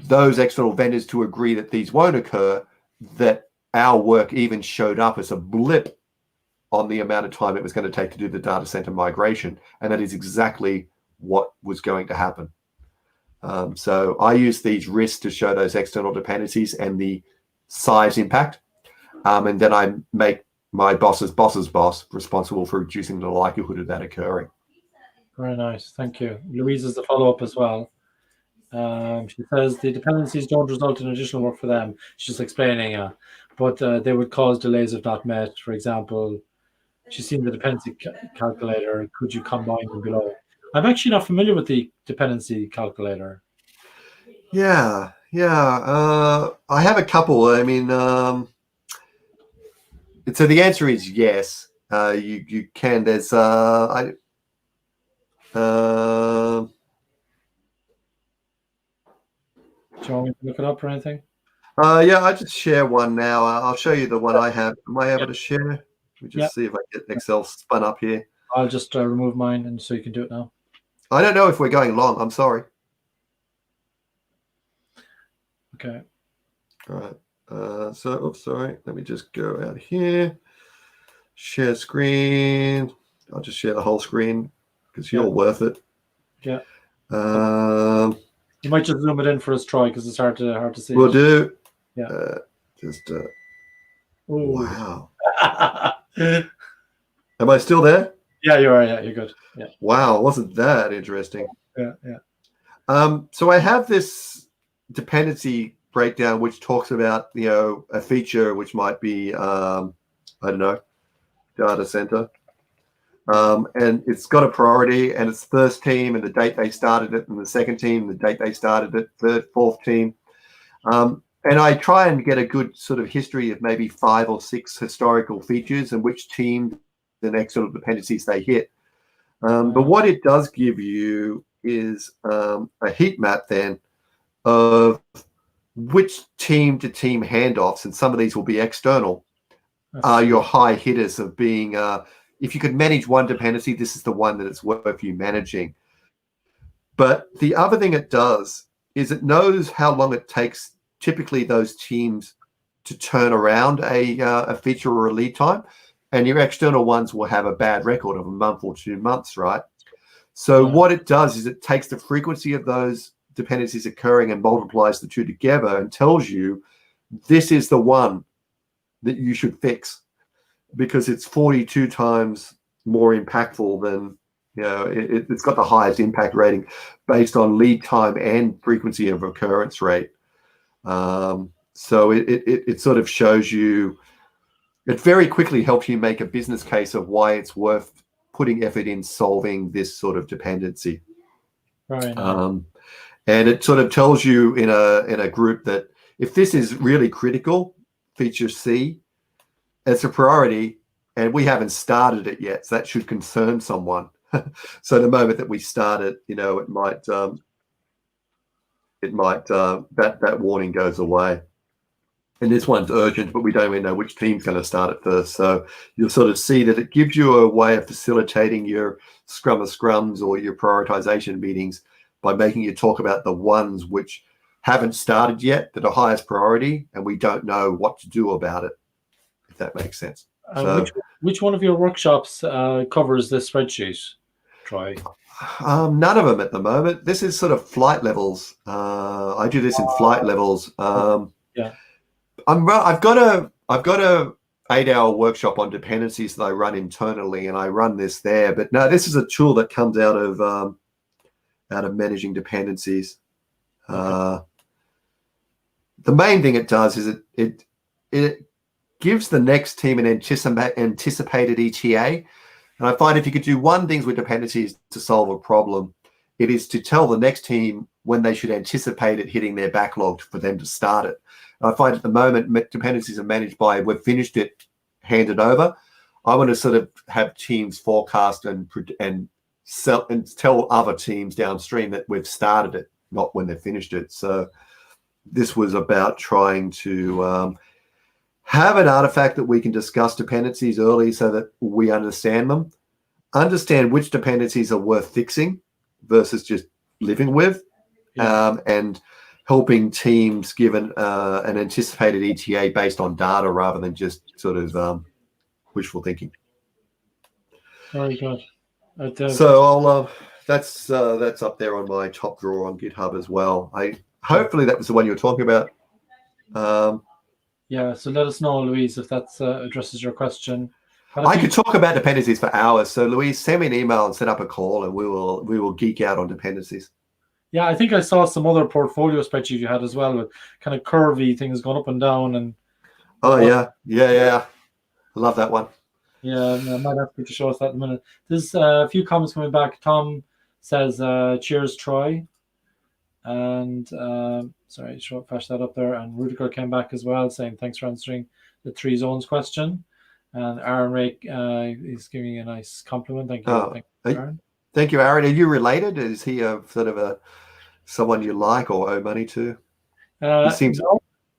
those external vendors to agree that these won't occur, that our work even showed up as a blip on the amount of time it was going to take to do the data center migration. And that is exactly what was going to happen. So I use these risks to show those external dependencies and the size impact. And then I make my boss's boss responsible for reducing the likelihood of that occurring. Very nice. Thank you. Louise is the follow-up as well. She says the dependencies don't result in additional work for them. She's just explaining, but they would cause delays if not met. For example, she's seen the dependency calculator. Could you combine them below? I'm actually not familiar with the dependency calculator. Yeah. I have a couple. I mean, so the answer is yes. You can. There's Do you want me to look it up or anything? I just share one now. I'll show you the one I have. Am I able to share? Let me just see if I get Excel spun up here. I'll just remove mine, and so you can do it now. I don't know if we're going long. I'm sorry. Okay. All right. Sorry. Let me just go out here. Share screen. I'll just share the whole screen because you're worth it. Yeah. You might just zoom it in for us, Troy, because it's hard to see. We'll do. Yeah. Just Ooh. wow. Am I still there? Yeah, you are. Yeah, you're good. Yeah. Wow, wasn't that interesting? Yeah. Yeah. So I have this dependency breakdown which talks about, a feature which might be, I don't know, data center. And it's got a priority, and it's first team and the date they started it, and the second team, the date they started it, third, fourth team. And I try and get a good sort of history of maybe 5 or 6 historical features and which team and external dependencies they hit. But what it does give you is a heat map then of which team to team handoffs, and some of these will be external, are your high hitters of being, if you could manage one dependency, this is the one that it's worth you managing. But the other thing it does is it knows how long it takes typically those teams to turn around a feature or a lead time, and your external ones will have a bad record of a month or 2 months, right? So what it does is it takes the frequency of those dependencies occurring and multiplies the two together and tells you this is the one that you should fix, because it's 42 times more impactful than, it's got the highest impact rating based on lead time and frequency of occurrence rate. So it sort of shows you, it very quickly helps you make a business case of why it's worth putting effort in solving this sort of dependency. Right. And it sort of tells you in a group that if this is really critical, feature C, it's a priority, and we haven't started it yet, so that should concern someone. So the moment that we start it, it might that warning goes away. And this one's urgent, but we don't even know which team's going to start it first. So you'll sort of see that it gives you a way of facilitating your scrum of scrums or your prioritization meetings by making you talk about the ones which haven't started yet, that are highest priority, and we don't know what to do about it, if that makes sense. Which one of your workshops covers this spreadsheet, Troy? None of them at the moment. This is sort of flight levels. I do this in flight levels. Yeah. I've got a 8-hour workshop on dependencies that I run internally, and I run this there. But no, this is a tool that comes out of managing dependencies. The main thing it does is it gives the next team an anticipated ETA. And I find if you could do one thing with dependencies to solve a problem, it is to tell the next team when they should anticipate it hitting their backlog for them to start it. And I find at the moment dependencies are managed by we've finished it, hand it over. I want to sort of have teams forecast and tell other teams downstream that we've started it, not when they've finished it. So this was about trying to have an artifact that we can discuss dependencies early so that we understand them, understand which dependencies are worth fixing versus just living with, and helping teams given an anticipated ETA based on data rather than just sort of wishful thinking. Very good. So that's up there on my top drawer on GitHub as well. Hopefully that was the one you were talking about. Yeah, so let us know, Louise, if that addresses your question. I could talk about dependencies for hours. So Louise, send me an email and set up a call, and we will geek out on dependencies. Yeah, I think I saw some other portfolio spreadsheet you had as well with kind of curvy things going up and down. And yeah. I love that one. Yeah, I might have to show us that in a minute. There's a few comments coming back. Tom says, cheers, Troy. And sorry, flash that up there. And Rudiger came back as well, saying thanks for answering the 3 zones question. And Aaron Rake is giving you a nice compliment. Thank you. Thank you, Aaron. Thank you, Aaron. Are you related? Is he a sort of someone you like or owe money to? He seems.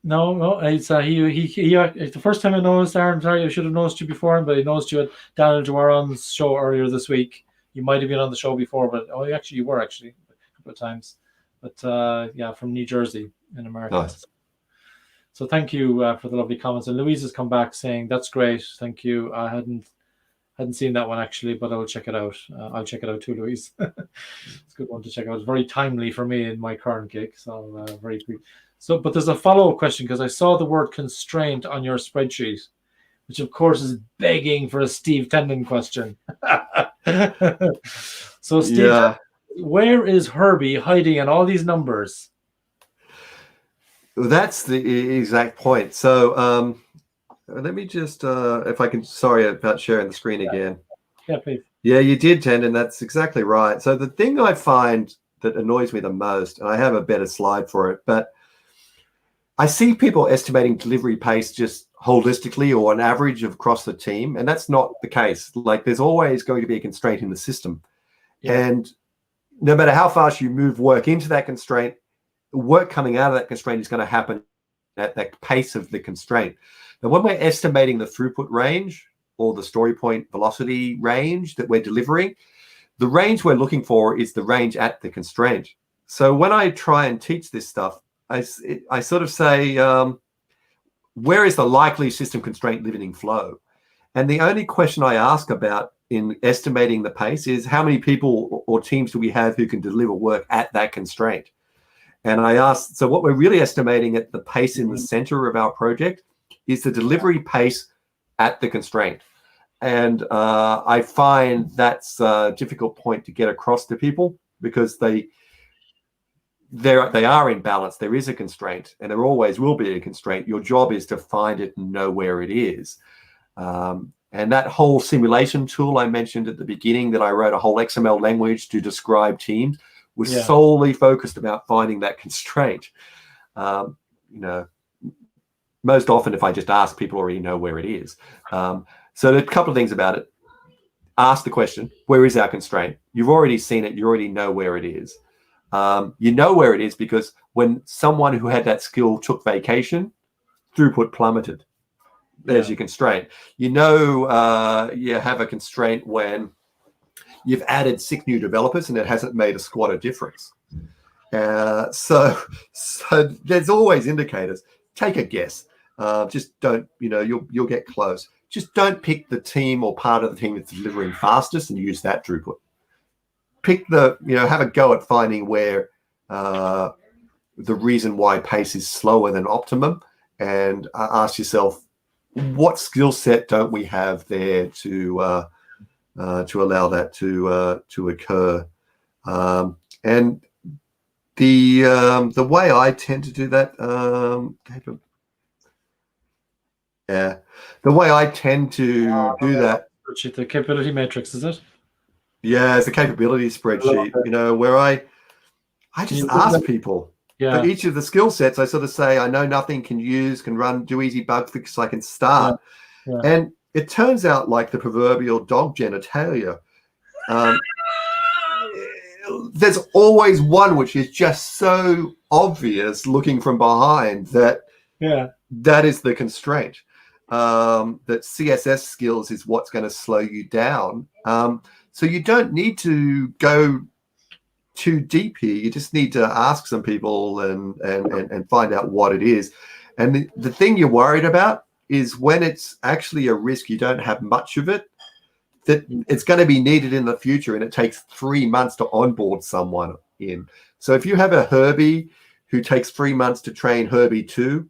No. It's he. The first time I noticed Aaron, sorry, I should have noticed you before, but I noticed you at Daniel Jawaron's show earlier this week. You might have been on the show before, but you were a couple of times. But yeah, from New Jersey in America. Nice. So thank you for the lovely comments. And Louise has come back saying that's great. Thank you. I hadn't seen that one actually, but I'll check it out. I'll check it out too, Louise. It's a good one to check out. It's very timely for me in my current gig. So very So, but there's a follow-up question because I saw the word constraint on your spreadsheet, which of course is begging for a Steve Tendon question. So, Steve, Yeah, where is Herbie hiding in all these numbers? that's the exact point. So let me just, if I can, sorry about sharing the screen again. Yeah, please. Yeah, you did, Tendon. That's exactly right. So the thing I find that annoys me the most, and I have a better slide for it, but I see people estimating delivery pace just holistically or an average across the team, and that's not the case. Like, there's always going to be a constraint in the system. Yeah. And no matter how fast you move work into that constraint, work coming out of that constraint is going to happen at that pace of the constraint. Now, when we're estimating the throughput range or the story point velocity range that we're delivering, the range we're looking for is the range at the constraint. So when I try and teach this stuff, I sort of say, where is the likely system constraint limiting flow? And the only question I ask about in estimating the pace is how many people or teams do we have who can deliver work at that constraint? And I ask, so what we're really estimating at the pace in the center of our project is the delivery pace at the constraint. And I find that's a difficult point to get across to people because they are in balance. There is a constraint, and there always will be a constraint. Your job is to find it and know where it is. And that whole simulation tool I mentioned at the beginning that I wrote a whole XML language to describe teams was solely focused about finding that constraint. Most often, if I just ask, people already know where it is. So a couple of things about it. Ask the question, where is our constraint? You've already seen it. You already know where it is. You know where it is because when someone who had that skill took vacation, throughput plummeted. There's your constraint. You know you have a constraint when you've added 6 new developers and it hasn't made a squat of difference. So there's always indicators. Take a guess. Just don't, you'll get close. Just don't pick the team or part of the team that's delivering fastest and use that throughput. Pick have a go at finding where the reason why pace is slower than optimum, and ask yourself, what skill set don't we have there to allow that to occur? And the way I tend to do that, the way I tend to do that. The capability matrix, is it? Yeah, it's a capability spreadsheet, where I just ask people for each of the skill sets. I sort of say, I know nothing, can run, do easy bug fix, I can start. Yeah. And it turns out like the proverbial dog genitalia. There's always one which is just so obvious looking from behind that that is the constraint. That CSS skills is what's going to slow you down. So you don't need to go too deep here. You just need to ask some people and find out what it is. And the thing you're worried about is when it's actually a risk, you don't have much of it, that it's going to be needed in the future, and it takes 3 months to onboard someone in. So if you have a Herbie who takes 3 months to train Herbie 2,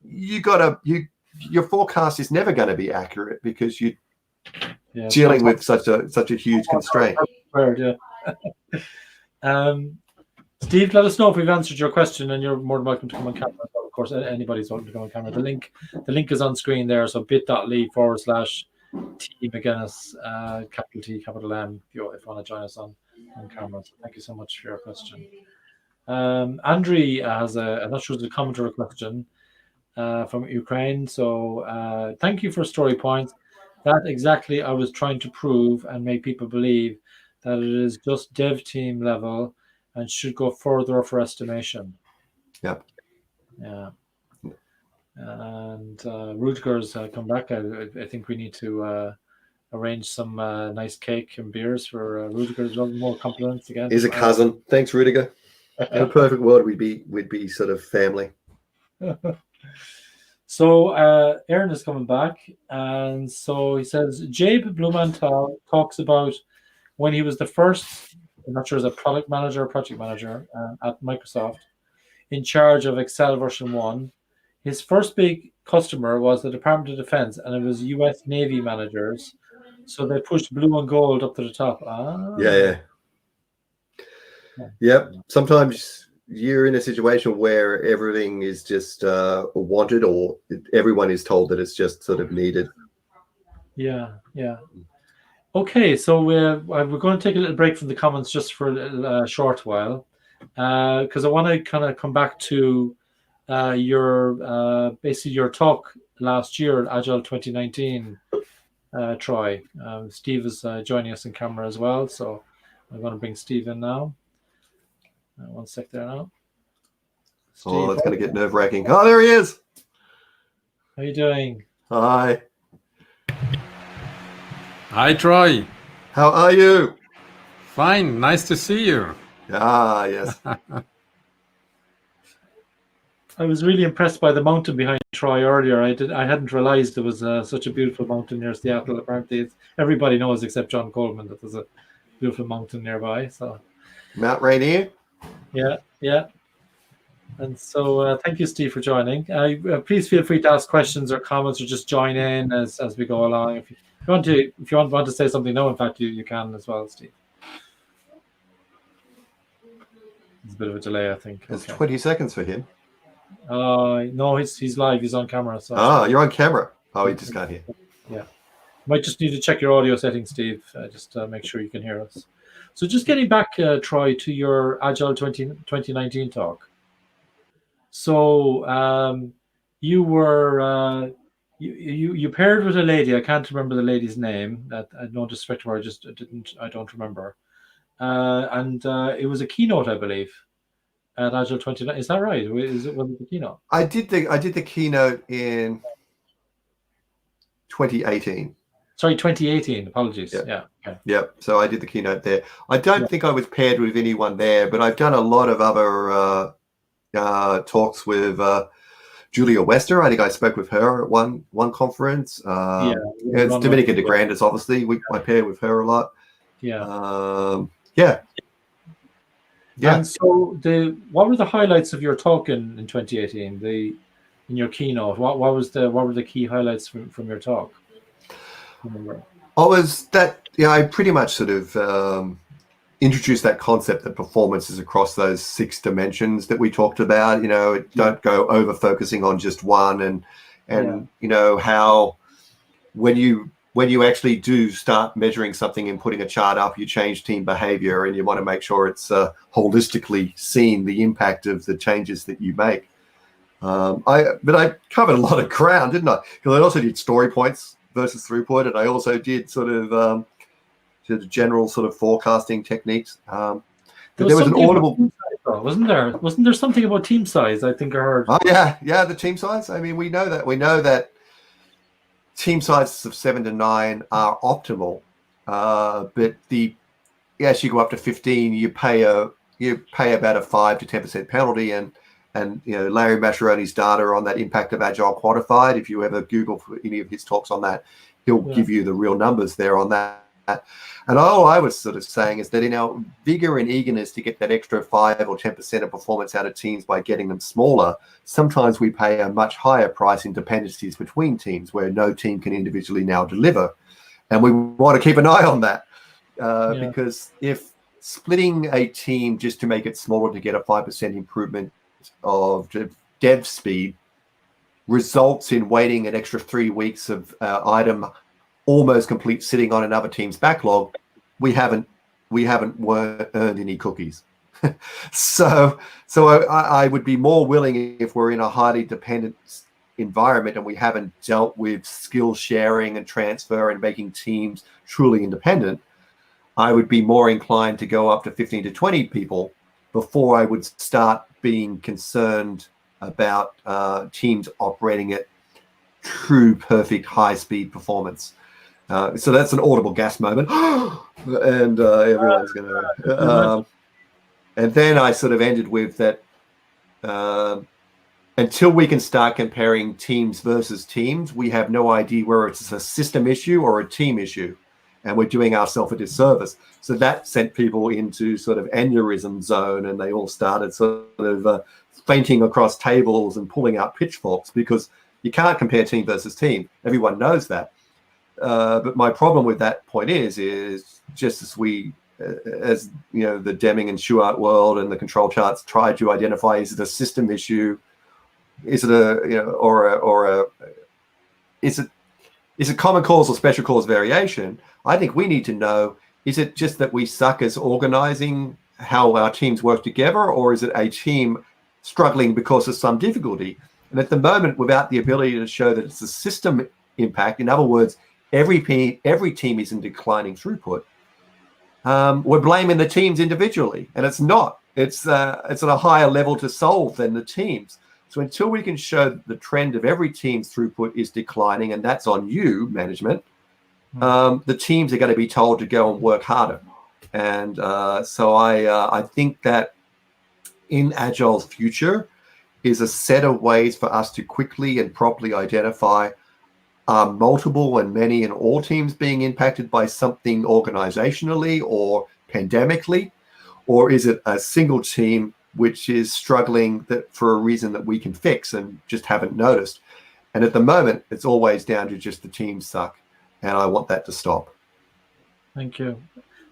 your forecast is never going to be accurate because you're dealing with such a huge constraint. Steve, let us know if we've answered your question, and you're more than welcome to come on camera. Of course, anybody's welcome to come on camera. The link is on screen there, so bit.ly/T Magennis, capital T, capital M, if you want to join us on camera. So thank you so much for your question. Andriy has I'm not sure it's a comment or a question from Ukraine. So thank you for story points. That exactly I was trying to prove and make people believe that it is just dev team level and should go further for estimation. Yep. Yeah. And Rutger's come back. I think we need to arrange some nice cake and beers for Rutger's. More compliments again. He's a cousin. Thanks, Rudiger. In a perfect world, we'd be sort of family. So Aaron is coming back, and so he says Jabe Blumenthal talks about when he was the first, I'm not sure, as a product manager or project manager at Microsoft. in charge of Excel version 1. His first big customer was the Department of Defense, and it was US Navy managers. So they pushed blue and gold up to the top. Yeah. Yep. Sometimes you're in a situation where everything is just wanted, or everyone is told that it's just sort of needed. Yeah. Okay, so we're going to take a little break from the comments just for a short while, because I want to kind of come back to your basically your talk last year at Agile 2019, Troy. Steve is joining us in camera as well, so I'm going to bring Steve in now. One sec there now. Steve, oh, that's going to get nerve-wracking. Oh, there he is. How are you doing? Hi. Hi, Troy. How are you? Fine. Nice to see you. Ah, yes. I was really impressed by the mountain behind Troy earlier. I hadn't realized there was such a beautiful mountain near Seattle. Apparently, everybody knows except John Coleman that there's a beautiful mountain nearby. So, Mount Rainier. yeah. And so, thank you, Steve, for joining. Please feel free to ask questions or comments, or just join in as we go along. If you want to say something, no, in fact, you can as well, Steve. There's a bit of a delay, I think. It's 20 seconds for him. No, he's live. He's on camera. So you're on camera. Oh, he just can't hear. Yeah. Might just need to check your audio settings, Steve, just to make sure you can hear us. So just getting back, Troy, to your Agile 2019 talk. So you were you paired with a lady. I can't remember the lady's name. No disrespect to her, I don't remember. And it was a keynote, I believe, at Agile 2019. Is that right? Was it the keynote? I did the keynote in 2018. Sorry, 2018. Apologies. Yeah. Okay. Yep. So I did the keynote there. I don't think I was paired with anyone there, but I've done a lot of other talks with Julia Wester. I think I spoke with her at one conference. It's Dominica de Grandes, obviously. I paired with her a lot. Yeah. Yeah. And so, what were the highlights of your talk in 2018? In your keynote, what were the key highlights from your talk? I pretty much sort of introduced that concept that performance is across those 6 dimensions that we talked about. Don't go over focusing on just one, and how when you actually do start measuring something and putting a chart up, you change team behavior, and you want to make sure it's holistically seeing the impact of the changes that you make. But I covered a lot of ground, didn't I? Because I also did story points versus throughput, and I also did sort of general sort of forecasting techniques. But there was an audible, wasn't there? Wasn't there something about team size? I think I heard. Oh yeah, the team size. I mean, we know that team sizes of 7 to 9 are optimal, but as you go up to 15, you pay about a 5 to 10% penalty, and Larry Mascheroni's data on that impact of Agile quantified. If you ever Google for any of his talks on that, he'll give you the real numbers there on that. And all I was sort of saying is that in our vigor and eagerness to get that extra 5 or 10% of performance out of teams by getting them smaller, sometimes we pay a much higher price in dependencies between teams where no team can individually now deliver. And we want to keep an eye on that because if splitting a team just to make it smaller to get a 5% improvement of dev speed results in waiting an extra 3 weeks of item almost complete sitting on another team's backlog, we haven't earned any cookies. so I would be more willing, if we're in a highly dependent environment and we haven't dealt with skill sharing and transfer and making teams truly independent, I would be more inclined to go up to 15 to 20 people before I would start being concerned about teams operating at true perfect high-speed performance. So that's an audible gas moment. And everyone's going to... and then I sort of ended with that until we can start comparing teams versus teams, we have no idea whether it's a system issue or a team issue. and we're doing ourselves a disservice. So that sent people into sort of aneurysm zone, and they all started sort of fainting across tables and pulling out pitchforks, because you can't compare team versus team. Everyone knows that. But my problem with that point is just as we, as you know, the Deming and Shewhart world and the control charts try to identify, is it a system issue? Is it a, you know, is it common cause or special cause variation? I think we need to know, is it just that we suck as organizing how our teams work together, or is it a team struggling because of some difficulty? And at the moment, without the ability to show that it's a system impact, in other words, every team is in declining throughput, we're blaming the teams individually, and it's not. It's at a higher level to solve than the teams. So until we can show that the trend of every team's throughput is declining, and that's on you, management, the teams are going to be told to go and work harder. And so I think that in Agile's future is a set of ways for us to quickly and properly identify multiple and many and all teams being impacted by something organizationally or pandemically, or is it a single team which is struggling for a reason that we can fix and just haven't noticed? And at the moment, it's always down to just the teams suck, and I want that to stop. Thank you.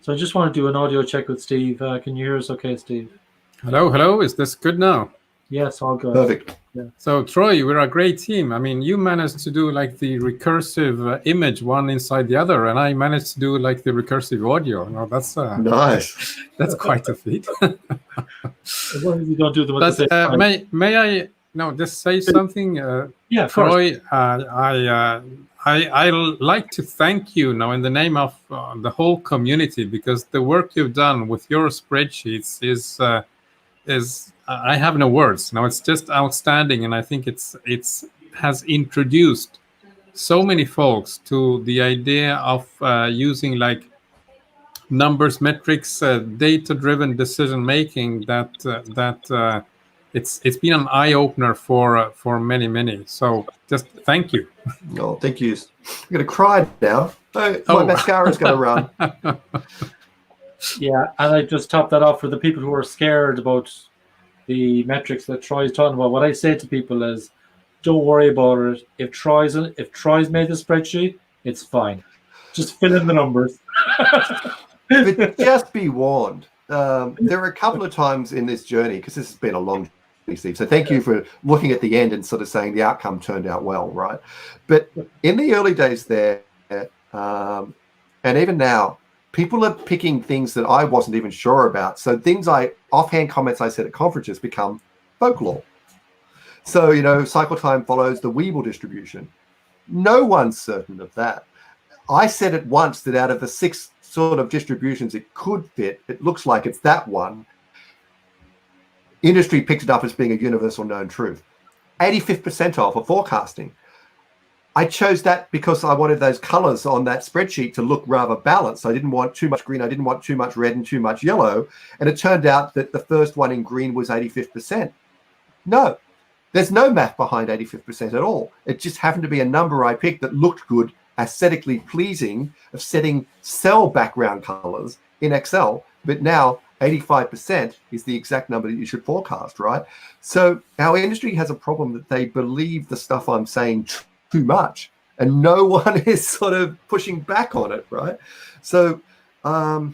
So I just want to do an audio check with Steve. Can you hear us okay, Steve? Hello. Is this good now? Yes, all good. Perfect. Yeah. So Troy, we're a great team. I mean, you managed to do like the recursive image one inside the other, and I managed to do like the recursive audio. No, that's Nice. that's quite a feat. As long as you don't do them at the same time. May I just say something? Yeah, of course. Troy, I like to thank you now in the name of the whole community, because the work you've done with your spreadsheets is I have no words. Now it's just outstanding, and I think it's has introduced so many folks to the idea of using like numbers, metrics, data-driven decision making. That it's been an eye opener for many. So just thank you. Oh, thank you. I'm going to cry now. My mascara's going to run. Yeah, and I just top that off for the people who are scared about the metrics that Troy's talking about. What I say to people is, don't worry about it. If Troy's made the spreadsheet, it's fine. Just fill in the numbers. But just be warned. There are a couple of times in this journey, because this has been a long journey, Steve. So thank you for looking at the end and sort of saying the outcome turned out well, right? But in the early days there, and even now, people are picking things that I wasn't even sure about. So offhand comments I said at conferences become folklore. So, you know, cycle time follows the Weibull distribution. No one's certain of that. I said it once that out of the 6 sort of distributions it could fit, it looks like it's that one. Industry picked it up as being a universal known truth. 85th percentile for forecasting. I chose that because I wanted those colors on that spreadsheet to look rather balanced. I didn't want too much green. I didn't want too much red and too much yellow. And it turned out that the first one in green was 85th percent. No, there's no math behind 85th percent at all. It just happened to be a number I picked that looked good, aesthetically pleasing, of setting cell background colors in Excel. But now 85% is the exact number that you should forecast, right? So our industry has a problem that they believe the stuff I'm saying too much, and no one is sort of pushing back on it, right? So I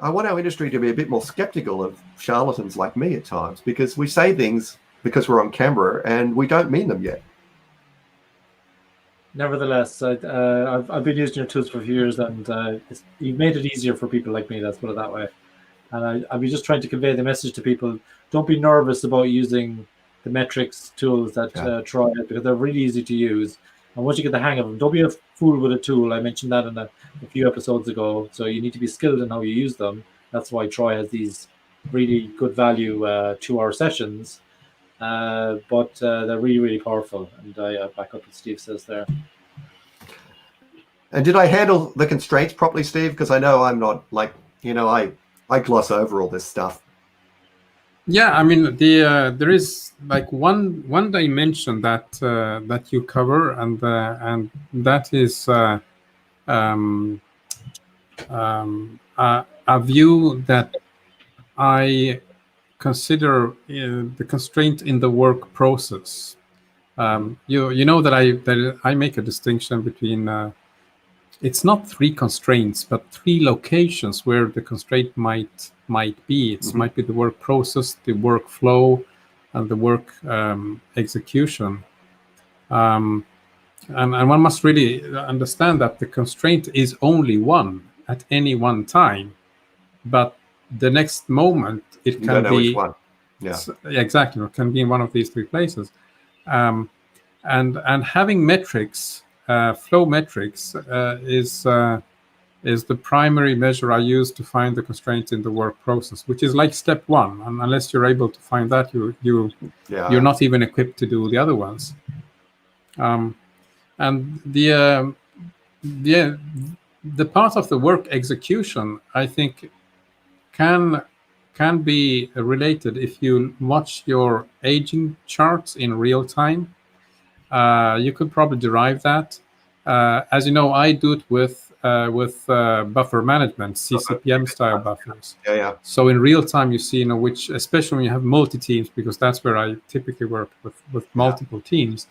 want our industry to be a bit more skeptical of charlatans like me at times, because we say things because we're on camera and we don't mean them yet. Nevertheless, I've been using your tools for a few years, and you've made it easier for people like me, let's put it that way. And I'll be just trying to convey the message to people. Don't be nervous about using the metrics tools that Troy has, because they're really easy to use. And once you get the hang of them, don't be a fool with a tool. I mentioned that in a few episodes ago. So you need to be skilled in how you use them. That's why Troy has these really good value 2-hour sessions. But they're really, really powerful. And I back up what Steve says there. And did I handle the constraints properly, Steve? Because I know I'm not like, you know, I gloss over all this stuff. Yeah, I mean, there is like one dimension that you cover, and that is a view that I consider the constraint in the work process. You know that I make a distinction between it's not 3 constraints, but 3 locations where the constraint might be. It might be the work process, the workflow, and the work execution. And one must really understand that the constraint is only one at any one time, but the next moment it You can don't know be which one. Yeah. exactly, it can be in one of these 3 places. And having metrics, flow metrics, is the primary measure I use to find the constraints in the work process, which is like step 1. And unless you're able to find that, you're not even equipped to do the other ones. And the part of the work execution, I think, can be related if you watch your aging charts in real time. You could probably derive that. As you know, I do it with buffer management, CCPM style buffers. Yeah. So in real time, you see, which, especially when you have multi-teams, because that's where I typically work with multiple teams.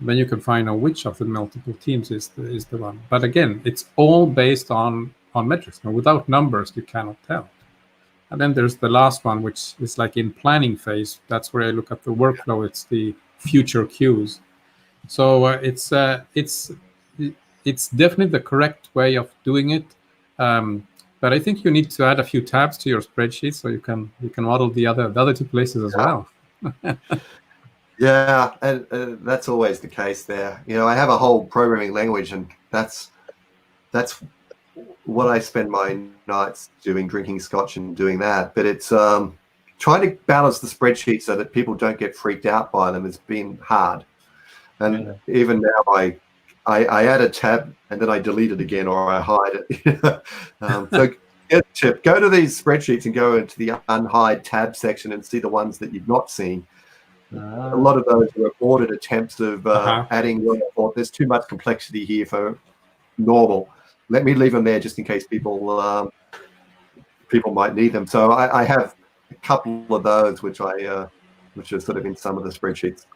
Then you can find out which of the multiple teams is the one. But again, it's all based on metrics. Now, without numbers, you cannot tell. And then there's the last one, which is like in planning phase. That's where I look at the workflow. It's the future queues. So it's definitely the correct way of doing it. But I think you need to add a few tabs to your spreadsheet so you can model the other 2 places as well. Yeah, and that's always the case there. I have a whole programming language, and that's what I spend my nights doing, drinking scotch and doing that. But it's trying to balance the spreadsheet so that people don't get freaked out by them has been hard. And even now, I add a tab and then I delete it again, or I hide it. So get a tip. Go to these spreadsheets and go into the unhide tab section and see the ones that you've not seen. A lot of those are aborted attempts of adding. Well, I thought there's too much complexity here for normal. Let me leave them there just in case people might need them. So I have a couple of those which are sort of in some of the spreadsheets.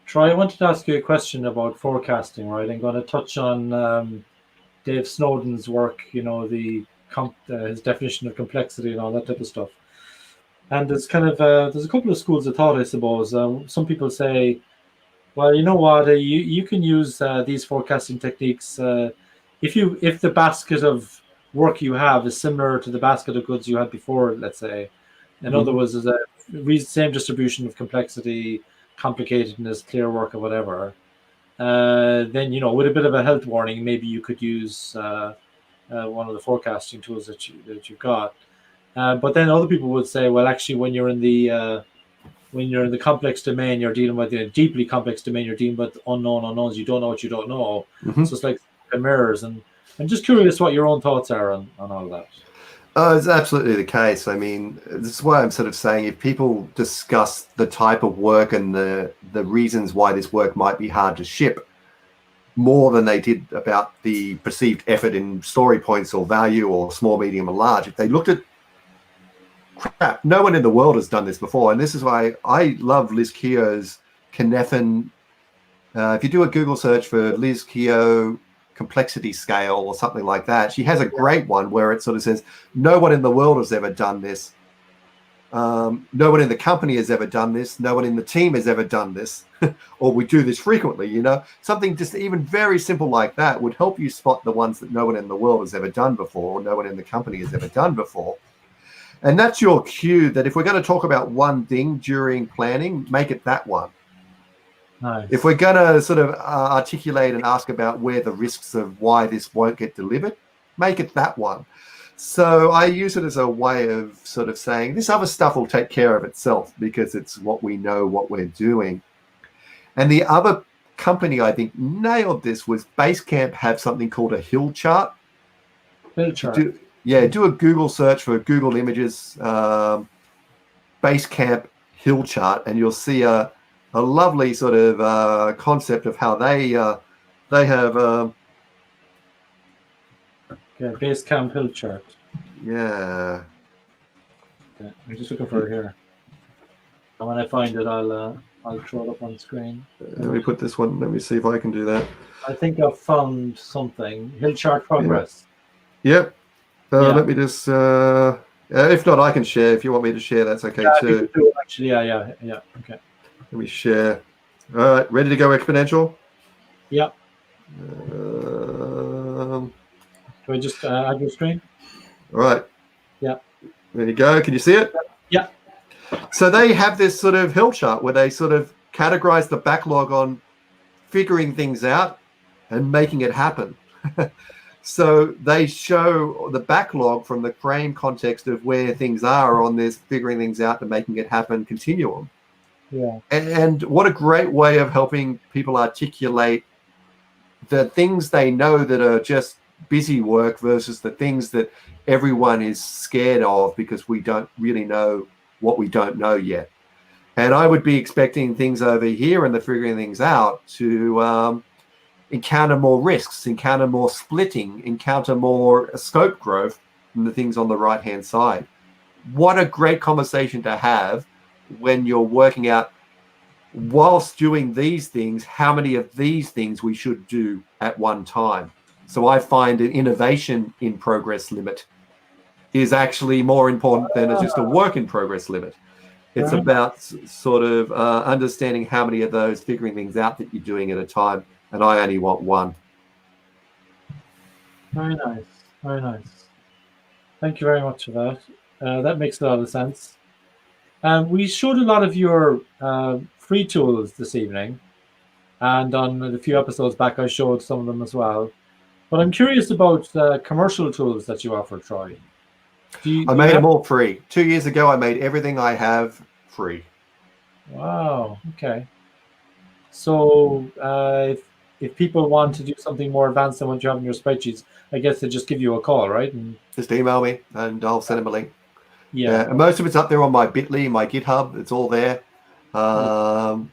Troy, I wanted to ask you a question about forecasting, right? I'm going to touch on Dave Snowden's work, his definition of complexity and all that type of stuff. And there's kind of there's a couple of schools of thought, I suppose. Some people say, well, you know what, you can use these forecasting techniques if the basket of work you have is similar to the basket of goods you had before, let's say. In other words, there's a same distribution of complexity, complicatedness, clear work, or whatever. Then, with a bit of a health warning, maybe you could use one of the forecasting tools that you've got. But then other people would say, well, actually, when you're in the complex domain, you're dealing with a deeply complex domain. You're dealing with unknown unknowns. You don't know what you don't know. So it's like mirrors. And I'm just curious what your own thoughts are on all of that. It's absolutely the case. I mean, this is why I'm sort of saying if people discuss the type of work and the reasons why this work might be hard to ship more than they did about the perceived effort in story points or value or small, medium, or large, if they looked at crap, no one in the world has done this before. And this is why I love Liz Keogh's Cynefin. If you do a Google search for Liz Keogh complexity scale or something like that, she has a great one where it sort of says, no one in the world has ever done this. No one in the company has ever done this. No one in the team has ever done this. Or we do this frequently, Something just even very simple like that would help you spot the ones that no one in the world has ever done before, or no one in the company has ever done before. And that's your cue that if we're going to talk about one thing during planning, make it that one. Nice. If we're going to sort of articulate and ask about where the risks of why this won't get delivered, make it that one. So I use it as a way of sort of saying this other stuff will take care of itself because it's what we know, what we're doing. And the other company I think nailed this was Basecamp have something called a hill chart. Hill chart. Do a Google search for Google Images Basecamp hill chart, and you'll see a lovely sort of concept of how they have Okay, base camp hill chart. Yeah. Okay, I'm just looking for it here. And when I find it, I'll throw it up on screen. Let me put this one. Let me see if I can do that. I think I've found something. Hill chart progress. Yep. Yeah. Let me just. If not, I can share. If you want me to share, that's okay Yeah, too. actually, yeah. Okay. Let me share. All right, ready to go exponential? Yeah. Um, Do I just add your screen? all right. Yeah. There you go. Can you see it? Yeah. So they have this sort of hill chart where they sort of categorize the backlog on figuring things out and making it happen. So they show the backlog from the frame context of where things are on this figuring things out and making it happen continuum. Yeah. And what a great way of helping people articulate the things they know that are just busy work versus the things that everyone is scared of because we don't really know what we don't know yet. And I would be expecting things over here and the figuring things out to encounter more risks, encounter more splitting, encounter more scope growth than the things on the right-hand side. What a great conversation to have when you're working out, whilst doing these things, how many of these things we should do at one time. So I find an innovation in progress limit is actually more important than just a work in progress limit. It's about sort of understanding how many of those figuring things out that you're doing at a time, and I only want one. Very nice. Very nice. Thank you very much for that. That makes a lot of sense. We showed a lot of your free tools this evening, and on a few episodes back, I showed some of them as well. But I'm curious about the commercial tools that you offer, Troy. I made them all free. 2 years ago, I made everything I have free. Wow. Okay. So if people want to do something more advanced than what you have in your spreadsheets, I guess they just give you a call, right? And just email me, and I'll send them a link. Yeah. And most of it's up there on my Bitly, my GitHub. It's all there. The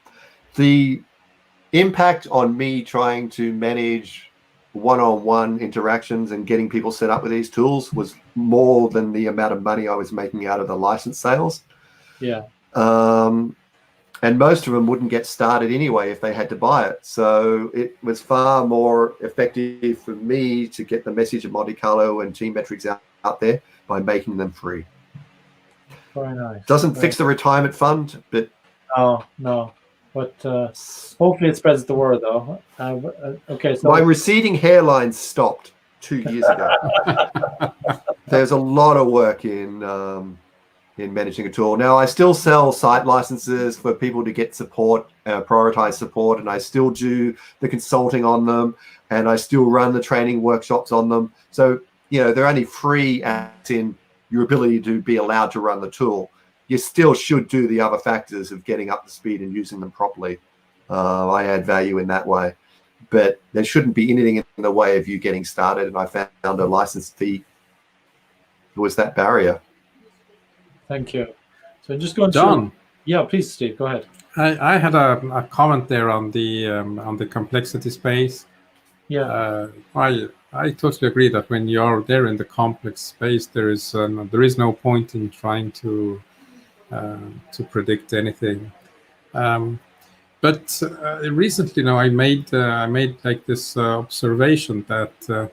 impact on me trying to manage one-on-one interactions and getting people set up with these tools was more than the amount of money I was making out of the license sales. Yeah. And most of them wouldn't get started anyway if they had to buy it. So it was far more effective for me to get the message of Monte Carlo and team metrics out there by making them free. Very nice. Doesn't fix the retirement fund, but no. But hopefully it spreads the word, though. Okay, so my receding hairline stopped 2 years ago. There's a lot of work in managing a tool. Now, I still sell site licenses for people to get support, prioritize support, and I still do the consulting on them, and I still run the training workshops on them. So, they're only free as in your ability to be allowed to run the tool. You still should do the other factors of getting up to speed and using them properly. I add value in that way. But there shouldn't be anything in the way of you getting started, and I found a license fee was that barrier. Thank you. So just going John. Yeah, please, Steve, go ahead. I had a comment there on the complexity space. Yeah. I totally agree that when you're there in the complex space, there is no point in trying to predict anything. But recently, I made like this observation that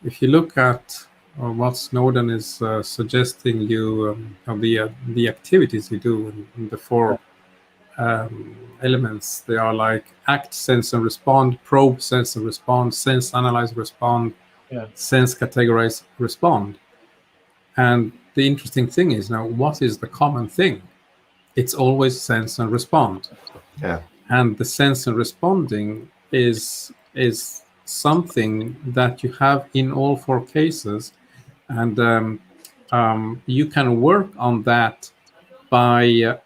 if you look at what Snowden is suggesting you the activities you do in the four elements, they are like act, sense and respond, probe, sense and respond, sense, analyze, respond, sense, categorize, respond. And the interesting thing is now, what is the common thing? It's always sense and respond. Yeah. And the sense and responding is something that you have in all four cases, and you can work on that by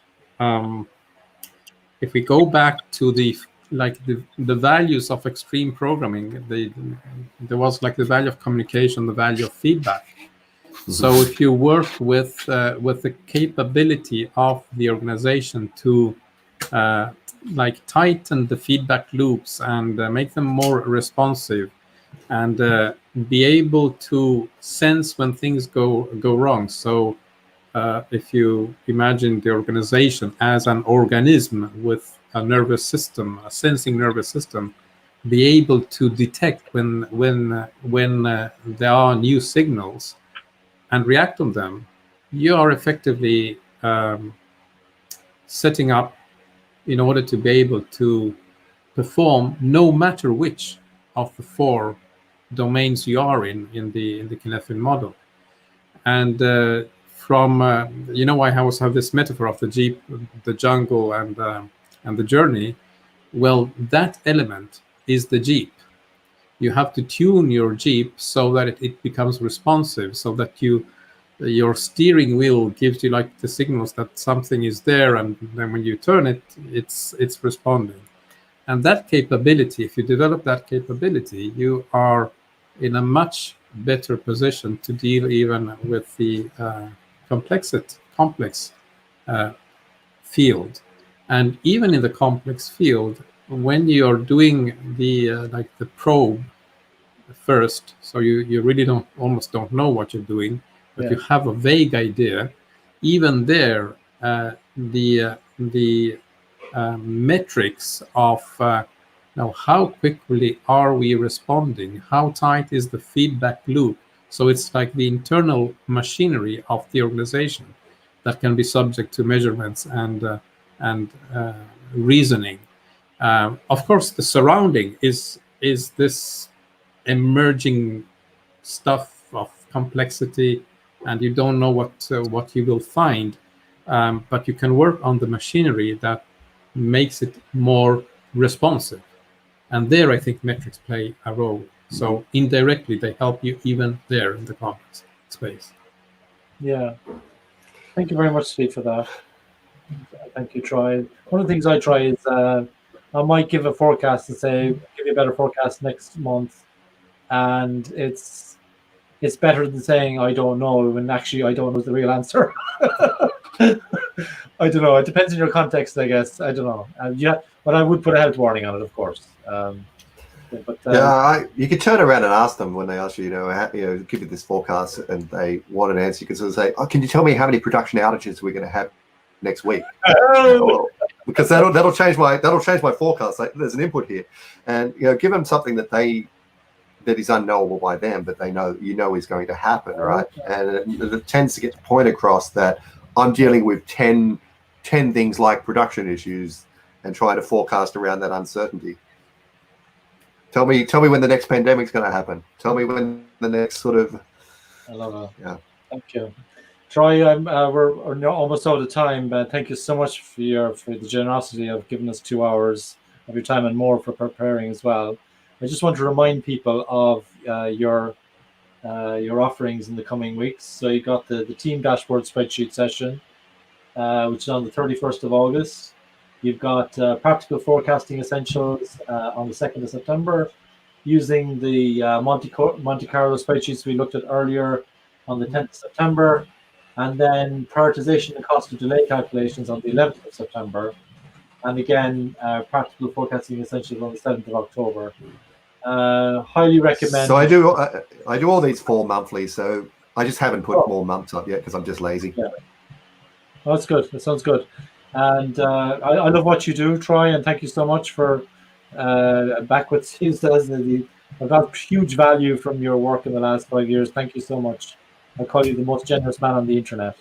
if we go back to the values of extreme programming, there was like the value of communication, the value of feedback. So if you work with the capability of the organization to tighten the feedback loops and make them more responsive, and be able to sense when things go wrong. So if you imagine the organization as an organism with a nervous system, a sensing nervous system, be able to detect when there are new signals and react on them, you are effectively setting up in order to be able to perform no matter which of the four domains you are in the Kinefin model. And from I always have this metaphor of the jeep, the jungle, and the journey. Well, that element is the jeep. You have to tune your jeep so that it becomes responsive, so that your steering wheel gives you like the signals that something is there, and then when you turn it, it's responding. And that capability, if you develop that capability, you are in a much better position to deal even with the complex field. And even in the complex field, when you're doing the probe first, so you really almost don't know what you're doing, but you have a vague idea. Even there, the metrics of how quickly are we responding, how tight is the feedback loop. So it's like the internal machinery of the organization that can be subject to measurements and reasoning. Of course, the surrounding is this emerging stuff of complexity, and you don't know what you will find, but you can work on the machinery that makes it more responsive. And there, I think metrics play a role. So indirectly, they help you even there in the complex space. Yeah. Thank you very much, Steve, for that. Thank you, Troy. One of the things I try is I might give a forecast and say, give you a better forecast next month. And it's better than saying I don't know when actually I don't know the real answer. I don't know. It depends on your context, I guess. I don't know. But I would put a health warning on it, of course. You could turn around and ask them when they ask you, give you this forecast, and they want an answer. You can sort of say, "Oh, can you tell me how many production outages we're going to have next week?" Because that'll change my forecast. There's an input here, and give them something that is unknowable by them, but they know is going to happen, right? And it tends to get the point across that I'm dealing with 10 things like production issues and trying to forecast around that uncertainty. Tell me when the next pandemic's going to happen. Tell me when the next sort of. I love that. Yeah. Thank you, Troy. We're almost out of time, but thank you so much for the generosity of giving us 2 hours of your time and more for preparing as well. I just want to remind people of your offerings in the coming weeks. So you got the team dashboard spreadsheet session, which is on the 31st of August. You've got practical forecasting essentials on the 2nd of September, using the Monte Carlo spreadsheets we looked at earlier on the 10th of September, and then prioritization and cost of delay calculations on the 11th of September, and again practical forecasting essentials on the 7th of October. Highly recommend. So I do all these 4 monthly. So I just haven't put more months up yet because I'm just lazy. Yeah, that's good. That sounds good. And I love what you do, Troy, and thank you so much for back what Steve says. I've got huge value from your work in the last 5 years. Thank you so much. I call you the most generous man on the internet.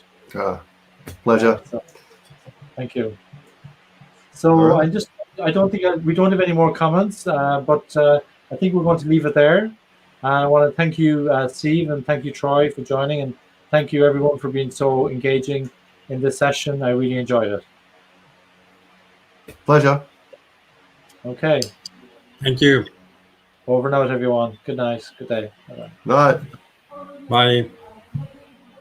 Pleasure. Thank you. So right. We don't have any more comments, but I think we're going to leave it there. I want to thank you, Steve, and thank you, Troy, for joining, and thank you everyone for being so engaging in this session. I really enjoyed it. Pleasure. Okay. Thank you. Over and out, everyone. Good night. Good day. Bye-bye. Night. Bye.